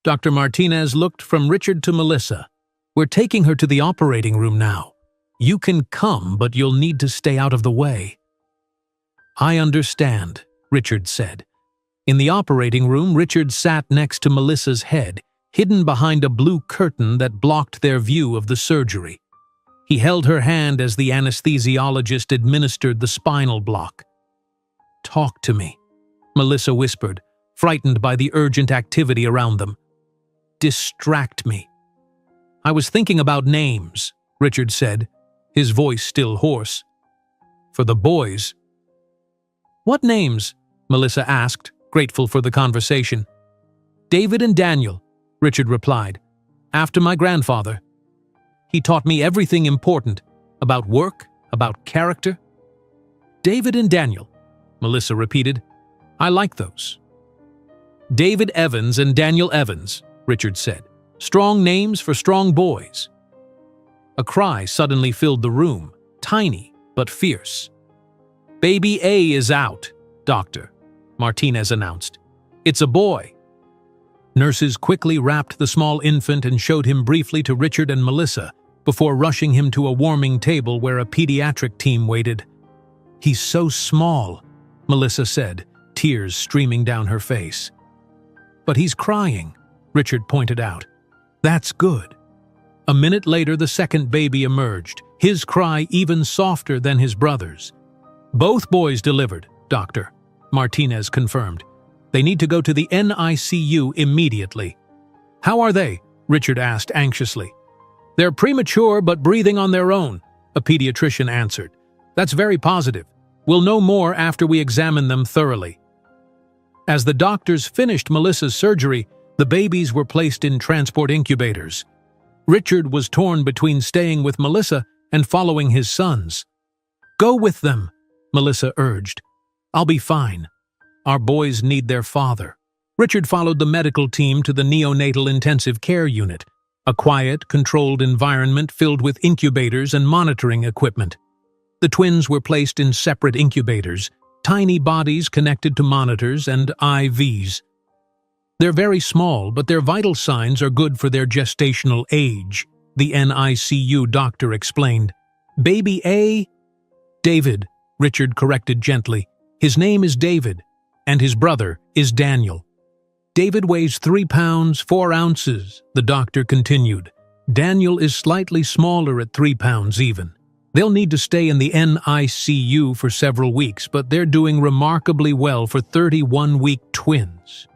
Dr. Martinez looked from Richard to Melissa. "We're taking her to the operating room now. You can come, but you'll need to stay out of the way." "I understand," Richard said. In the operating room, Richard sat next to Melissa's head, hidden behind a blue curtain that blocked their view of the surgery. He held her hand as the anesthesiologist administered the spinal block. "Talk to me," Melissa whispered, frightened by the urgent activity around them. "Distract me." "I was thinking about names," Richard said, his voice still hoarse. "For the boys." "What names?" Melissa asked, grateful for the conversation. "David and Daniel," Richard replied, "after my grandfather. He taught me everything important, about work, about character." "David and Daniel," Melissa repeated. "I like those." "David Evans and Daniel Evans," Richard said. "Strong names for strong boys." A cry suddenly filled the room, tiny but fierce. "Baby A is out, doctor," Martinez announced. "It's a boy." Nurses quickly wrapped the small infant and showed him briefly to Richard and Melissa before rushing him to a warming table where a pediatric team waited. "He's so small," Melissa said, tears streaming down her face. "But he's crying," Richard pointed out. "That's good." A minute later, the second baby emerged, his cry even softer than his brother's. "Both boys delivered, doctor," Martinez confirmed. "They need to go to the NICU immediately." "How are they?" Richard asked anxiously. "They're premature but breathing on their own," a pediatrician answered. "That's very positive. We'll know more after we examine them thoroughly." As the doctors finished Melissa's surgery, the babies were placed in transport incubators. Richard was torn between staying with Melissa and following his sons. "Go with them," Melissa urged. "I'll be fine. Our boys need their father." Richard followed the medical team to the neonatal intensive care unit, a quiet, controlled environment filled with incubators and monitoring equipment. The twins were placed in separate incubators, tiny bodies connected to monitors and IVs. "They're very small, but their vital signs are good for their gestational age," the NICU doctor explained. "Baby A—" "David," Richard corrected gently. "His name is David, and his brother is Daniel." "David weighs 3 pounds, 4 ounces, the doctor continued. "Daniel is slightly smaller at 3 pounds even. They'll need to stay in the NICU for several weeks, but they're doing remarkably well for 31-week twins."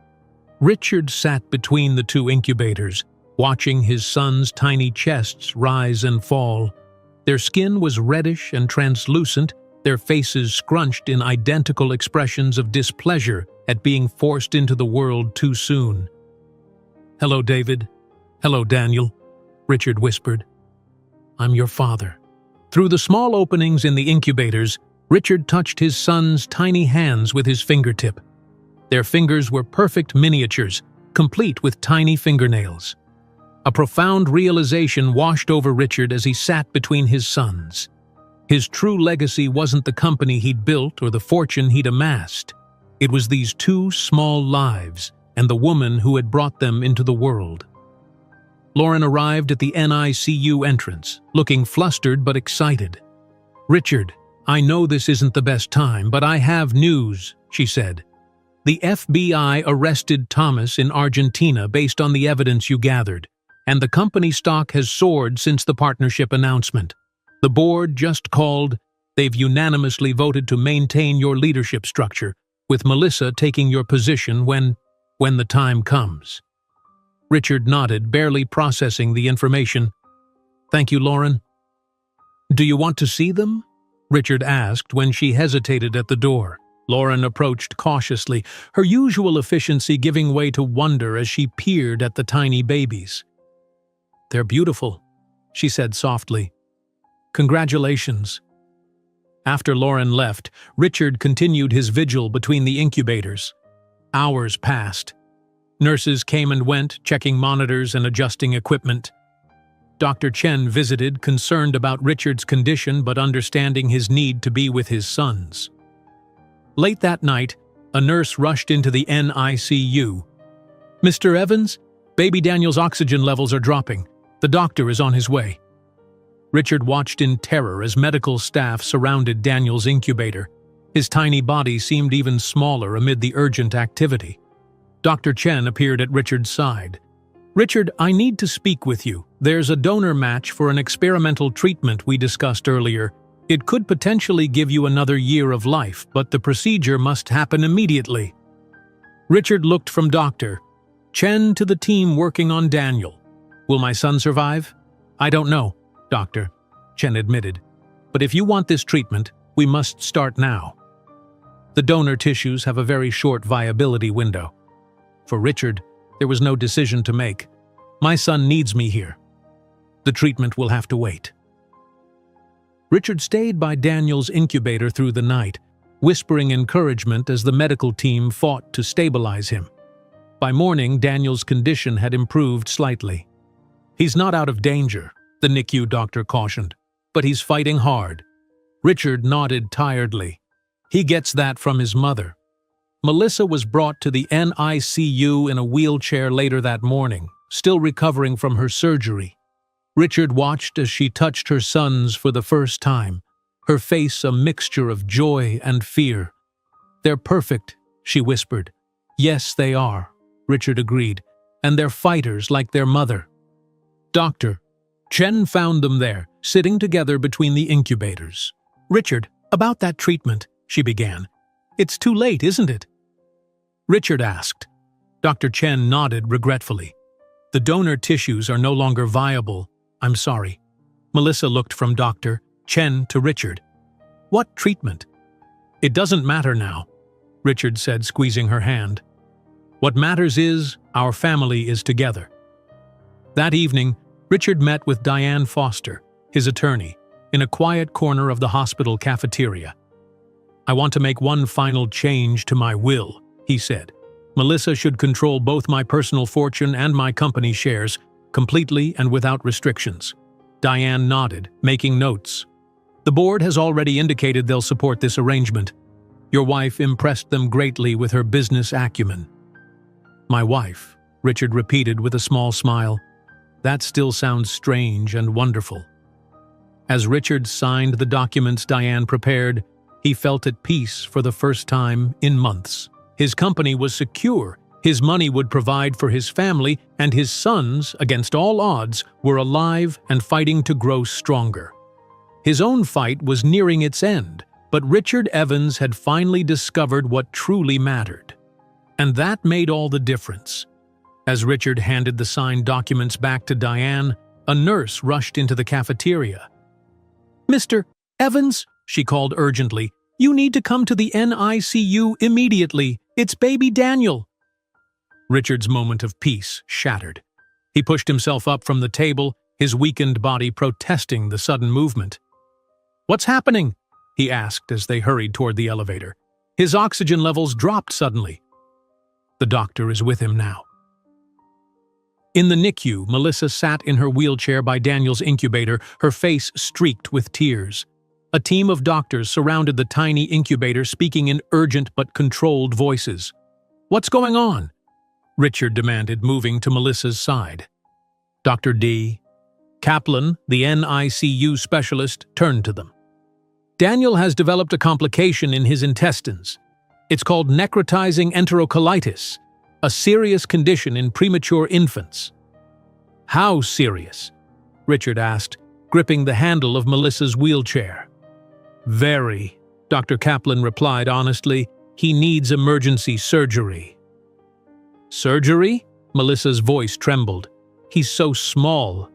Richard sat between the two incubators, watching his sons' tiny chests rise and fall. Their skin was reddish and translucent, their faces scrunched in identical expressions of displeasure at being forced into the world too soon. "Hello, David. Hello, Daniel," Richard whispered. "I'm your father." Through the small openings in the incubators, Richard touched his son's tiny hands with his fingertip. Their fingers were perfect miniatures, complete with tiny fingernails. A profound realization washed over Richard as he sat between his sons. His true legacy wasn't the company he'd built or the fortune he'd amassed. It was these two small lives and the woman who had brought them into the world. Lauren arrived at the NICU entrance, looking flustered but excited. "Richard, I know this isn't the best time, but I have news," she said. "The FBI arrested Thomas in Argentina based on the evidence you gathered. and the company stock has soared since the partnership announcement. The board just called. They've unanimously voted to maintain your leadership structure, with Melissa taking your position when the time comes." Richard nodded, barely processing the information. "Thank you, Lauren." "Do you want to see them?" Richard asked when she hesitated at the door. Lauren approached cautiously, her usual efficiency giving way to wonder as she peered at the tiny babies. "They're beautiful," she said softly. "Congratulations." After Lauren left, Richard continued his vigil between the incubators. Hours passed. Nurses came and went, checking monitors and adjusting equipment. Dr. Chen visited, concerned about Richard's condition but understanding his need to be with his sons. Late that night, a nurse rushed into the NICU. "Mr. Evans, baby Daniel's oxygen levels are dropping. The doctor is on his way." Richard watched in terror as medical staff surrounded Daniel's incubator. His tiny body seemed even smaller amid the urgent activity. Dr. Chen appeared at Richard's side. "Richard, I need to speak with you. There's a donor match for an experimental treatment we discussed earlier. It could potentially give you another year of life, but the procedure must happen immediately." Richard looked from Dr. Chen to the team working on Daniel. "Will my son survive?" "I don't know, Doctor," Chen admitted. "But if you want this treatment, we must start now." The donor tissues have a very short viability window. For Richard, there was no decision to make. "My son needs me here. The treatment will have to wait." Richard stayed by Daniel's incubator through the night, whispering encouragement as the medical team fought to stabilize him. By morning, Daniel's condition had improved slightly. "He's not out of danger," the NICU doctor cautioned, "but he's fighting hard." Richard nodded tiredly. He gets that from his mother. Melissa was brought to the NICU in a wheelchair later that morning, still recovering from her surgery. Richard watched as she touched her sons for the first time, her face a mixture of joy and fear. "They're perfect," she whispered. "Yes, they are," Richard agreed, "and they're fighters like their mother." Dr. Chen found them there, sitting together between the incubators. "Richard, about that treatment," she began. "It's too late, isn't it?" Richard asked. Dr. Chen nodded regretfully. "The donor tissues are no longer viable. I'm sorry." Melissa looked from Dr. Chen to Richard. "What treatment?" "It doesn't matter now," Richard said, squeezing her hand. "What matters is our family is together." That evening, Richard met with Diane Foster, his attorney, in a quiet corner of the hospital cafeteria. "I want to make one final change to my will," he said. "Melissa should control both my personal fortune and my company shares, completely and without restrictions." Diane nodded, making notes. "The board has already indicated they'll support this arrangement. Your wife impressed them greatly with her business acumen." "My wife," Richard repeated with a small smile. "That still sounds strange and wonderful." As Richard signed the documents Diane prepared, he felt at peace for the first time in months. His company was secure. His money would provide for his family, and his sons, against all odds, were alive and fighting to grow stronger. His own fight was nearing its end, but Richard Evans had finally discovered what truly mattered. And that made all the difference. As Richard handed the signed documents back to Diane, a nurse rushed into the cafeteria. "Mr. Evans," she called urgently, "you need to come to the NICU immediately. It's baby Daniel." Richard's moment of peace shattered. He pushed himself up from the table, his weakened body protesting the sudden movement. "What's happening?" he asked as they hurried toward the elevator. "His oxygen levels dropped suddenly." "The doctor is with him now." In the NICU, Melissa sat in her wheelchair by Daniel's incubator, her face streaked with tears. A team of doctors surrounded the tiny incubator, speaking in urgent but controlled voices. "What's going on?" Richard demanded, moving to Melissa's side. Dr. D. Kaplan, the NICU specialist, turned to them. "Daniel has developed a complication in his intestines. It's called necrotizing enterocolitis, a serious condition in premature infants." How serious? Richard asked, gripping the handle of Melissa's wheelchair. Very, Dr. Kaplan replied honestly. He needs emergency surgery. Surgery? Melissa's voice trembled. He's so small.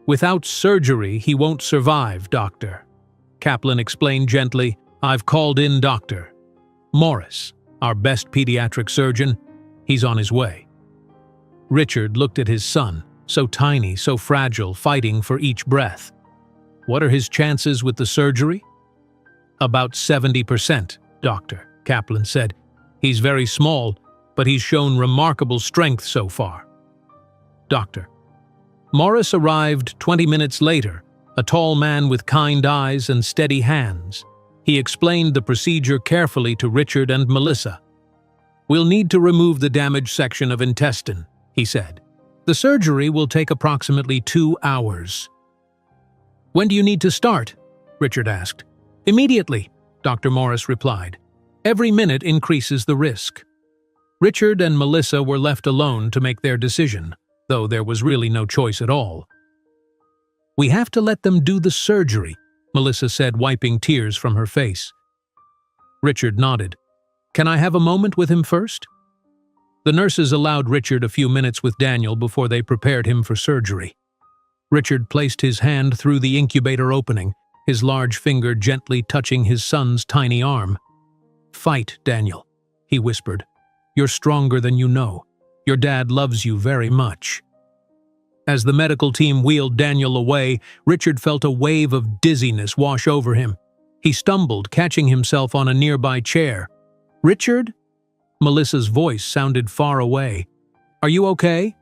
Without surgery, he won't survive, doctor. Kaplan explained gently. I've called in Dr. Morris, our best pediatric surgeon. He's on his way. Richard looked at his son, so tiny, so fragile, fighting for each breath. What are his chances with the surgery? About 70%, Dr. Kaplan said. He's very small, but he's shown remarkable strength so far. Doctor. Morris arrived 20 minutes later, a tall man with kind eyes and steady hands. He explained the procedure carefully to Richard and Melissa. We'll need to remove the damaged section of intestine, he said. The surgery will take approximately 2 hours. When do you need to start? Richard asked. Immediately, Dr. Morris replied. Every minute increases the risk. Richard and Melissa were left alone to make their decision, though there was really no choice at all. We have to let them do the surgery, Melissa said, wiping tears from her face. Richard nodded. Can I have a moment with him first? The nurses allowed Richard a few minutes with Daniel before they prepared him for surgery. Richard placed his hand through the incubator opening, his large finger gently touching his son's tiny arm. Fight, Daniel, he whispered. You're stronger than you know. Your dad loves you very much. As the medical team wheeled Daniel away, Richard felt a wave of dizziness wash over him. He stumbled, catching himself on a nearby chair. Richard? Melissa's voice sounded far away. Are you okay?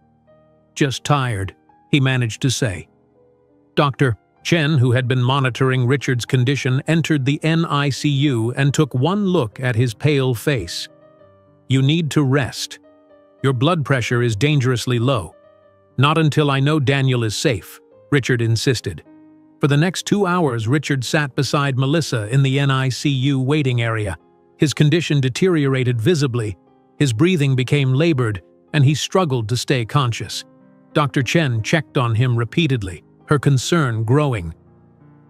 Just tired, he managed to say. Dr. Chen, who had been monitoring Richard's condition, entered the NICU and took one look at his pale face. You need to rest. Your blood pressure is dangerously low. Not until I know Daniel is safe, Richard insisted. For the next 2 hours, Richard sat beside Melissa in the NICU waiting area. His condition deteriorated visibly. His breathing became labored, and he struggled to stay conscious. Dr. Chen checked on him repeatedly, her concern growing.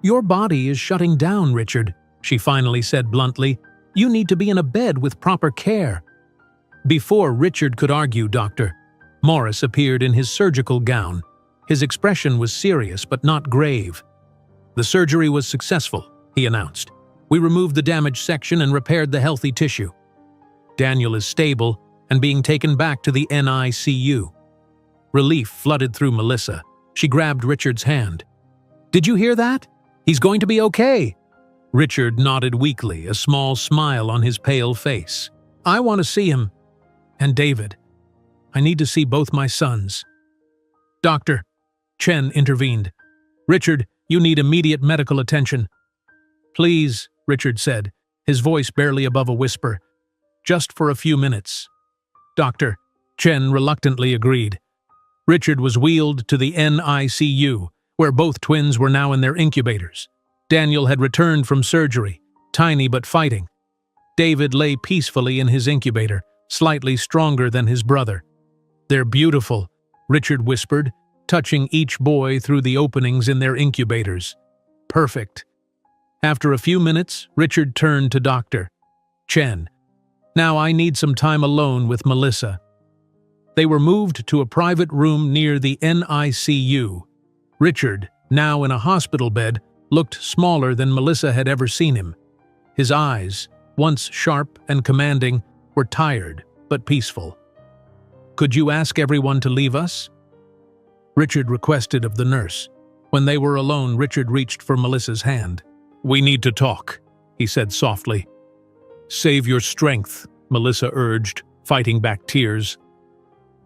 Your body is shutting down, Richard, she finally said bluntly. You need to be in a bed with proper care. Before Richard could argue, Dr. Morris appeared in his surgical gown. His expression was serious but not grave. The surgery was successful, he announced. We removed the damaged section and repaired the healthy tissue. Daniel is stable and being taken back to the NICU. Relief flooded through Melissa. She grabbed Richard's hand. Did you hear that? He's going to be okay. Richard nodded weakly, a small smile on his pale face. I want to see him. And David. I need to see both my sons. Doctor, Chen intervened. Richard, you need immediate medical attention. Please, Richard said, his voice barely above a whisper. Just for a few minutes. Doctor, Chen reluctantly agreed. Richard was wheeled to the NICU, where both twins were now in their incubators. Daniel had returned from surgery, tiny but fighting. David lay peacefully in his incubator, slightly stronger than his brother. They're beautiful, Richard whispered, touching each boy through the openings in their incubators. Perfect. After a few minutes, Richard turned to Dr. Chen. Now I need some time alone with Melissa. They were moved to a private room near the NICU. Richard, now in a hospital bed, looked smaller than Melissa had ever seen him. His eyes, once sharp and commanding, were tired but peaceful. Could you ask everyone to leave us? Richard requested of the nurse. When they were alone, Richard reached for Melissa's hand. We need to talk, he said softly. Save your strength, Melissa urged, fighting back tears.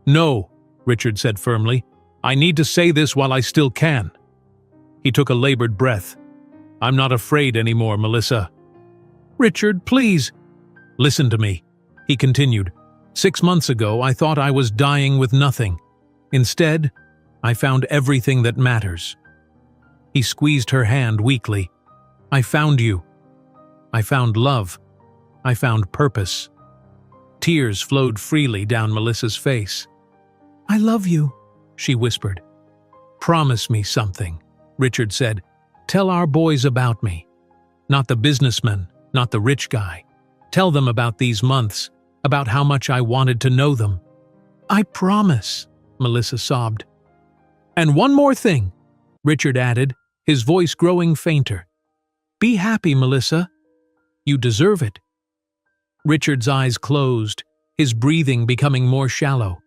No, Richard said firmly. I need to say this while I still can. He took a labored breath. I'm not afraid anymore, Melissa. Richard, please. Listen to me, he continued. 6 months ago, I thought I was dying with nothing. Instead, I found everything that matters. He squeezed her hand weakly. I found you. I found love. I found purpose. Tears flowed freely down Melissa's face. I love you, she whispered. "Promise me something," Richard said. "Tell our boys about me. Not the businessman, not the rich guy. Tell them about these months, about how much I wanted to know them." "I promise," Melissa sobbed. "And one more thing," Richard added, his voice growing fainter. "Be happy, Melissa. You deserve it." Richard's eyes closed, his breathing becoming more shallow.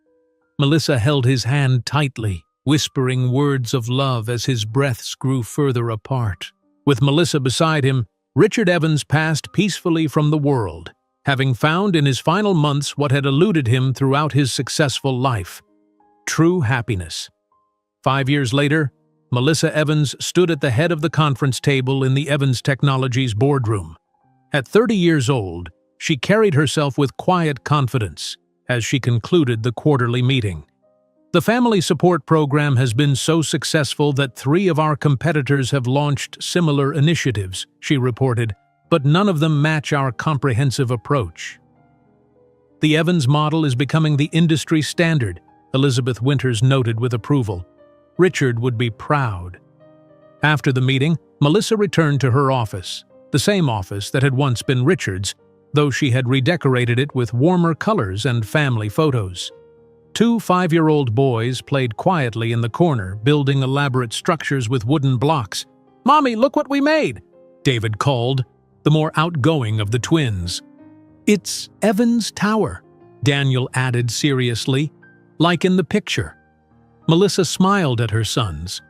Melissa held his hand tightly, whispering words of love as his breaths grew further apart. With Melissa beside him, Richard Evans passed peacefully from the world, having found in his final months what had eluded him throughout his successful life: true happiness. 5 years later, Melissa Evans stood at the head of the conference table in the Evans Technologies boardroom. At 30 years old, she carried herself with quiet confidence as she concluded the quarterly meeting. "The family support program has been so successful that 3 of our competitors have launched similar initiatives," she reported, "but none of them match our comprehensive approach." "The Evans model is becoming the industry standard," Elizabeth Winters noted with approval. "Richard would be proud." After the meeting, Melissa returned to her office, the same office that had once been Richard's, though she had redecorated it with warmer colors and family photos. 2 5-year-old boys played quietly in the corner, building elaborate structures with wooden blocks. "Mommy, look what we made!" David called, the more outgoing of the twins. "It's Evans Tower," Daniel added seriously, "like in the picture." Melissa smiled at her sons.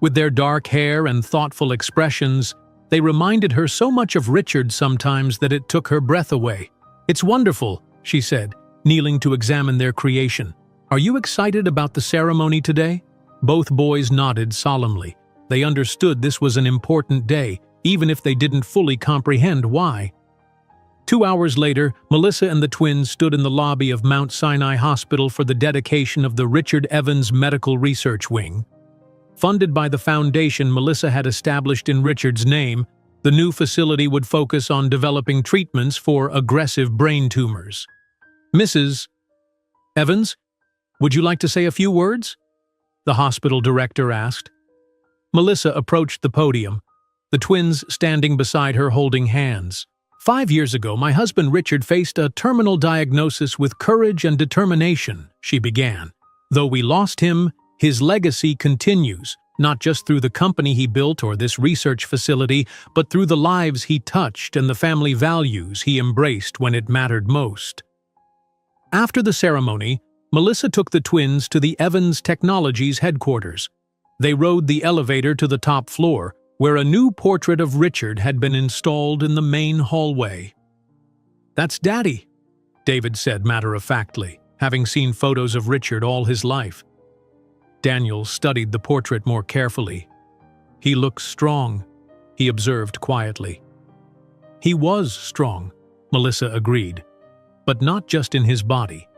With their dark hair and thoughtful expressions, they reminded her so much of Richard sometimes that it took her breath away. "It's wonderful," she said, kneeling to examine their creation. "Are you excited about the ceremony today?" Both boys nodded solemnly. They understood this was an important day, even if they didn't fully comprehend why. 2 hours later, Melissa and the twins stood in the lobby of Mount Sinai Hospital for the dedication of the Richard Evans Medical Research Wing. Funded by the foundation Melissa had established in Richard's name, the new facility would focus on developing treatments for aggressive brain tumors. "Mrs. Evans, would you like to say a few words?" the hospital director asked. Melissa approached the podium, the twins standing beside her holding hands. "5 years ago, my husband Richard faced a terminal diagnosis with courage and determination," she began. "Though we lost him, his legacy continues, not just through the company he built or this research facility, but through the lives he touched and the family values he embraced when it mattered most." After the ceremony, Melissa took the twins to the Evans Technologies headquarters. They rode the elevator to the top floor, where a new portrait of Richard had been installed in the main hallway. "That's Daddy," David said matter-of-factly, having seen photos of Richard all his life. Daniel studied the portrait more carefully. "He looks strong," he observed quietly. "He was strong," Melissa agreed, "but not just in his body.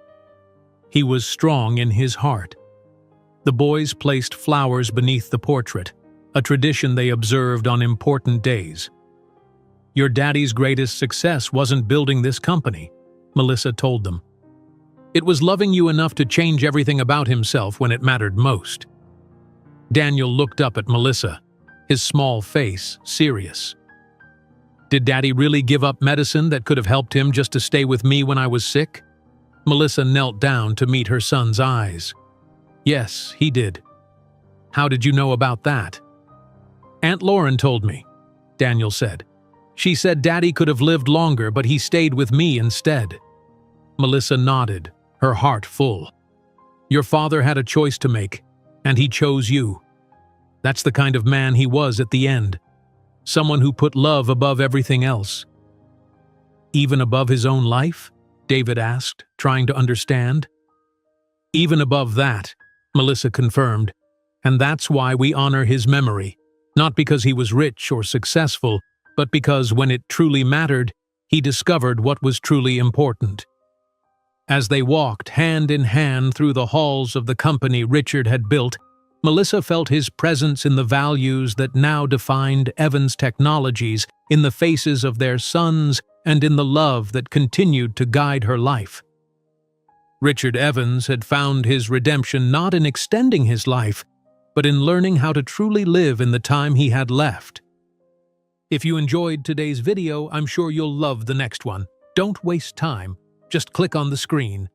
He was strong in his heart." The boys placed flowers beneath the portrait, a tradition they observed on important days. "Your daddy's greatest success wasn't building this company," Melissa told them. "It was loving you enough to change everything about himself when it mattered most." Daniel looked up at Melissa, his small face serious. "Did Daddy really give up medicine that could have helped him just to stay with me when I was sick?" Melissa knelt down to meet her son's eyes. "Yes, he did." "How did you know about that?" "Aunt Lauren told me," Daniel said. "She said Daddy could have lived longer, but he stayed with me instead." Melissa nodded, her heart full. "Your father had a choice to make, and he chose you. That's the kind of man he was at the end. Someone who put love above everything else." "Even above his own life?" David asked, trying to understand. "Even above that," Melissa confirmed, "and that's why we honor his memory. Not because he was rich or successful, but because when it truly mattered, he discovered what was truly important." As they walked hand in hand through the halls of the company Richard had built, Melissa felt his presence in the values that now defined Evans Technologies, in the faces of their sons, and in the love that continued to guide her life. Richard Evans had found his redemption not in extending his life, but in learning how to truly live in the time he had left. If you enjoyed today's video, I'm sure you'll love the next one. Don't waste time. Just click on the screen.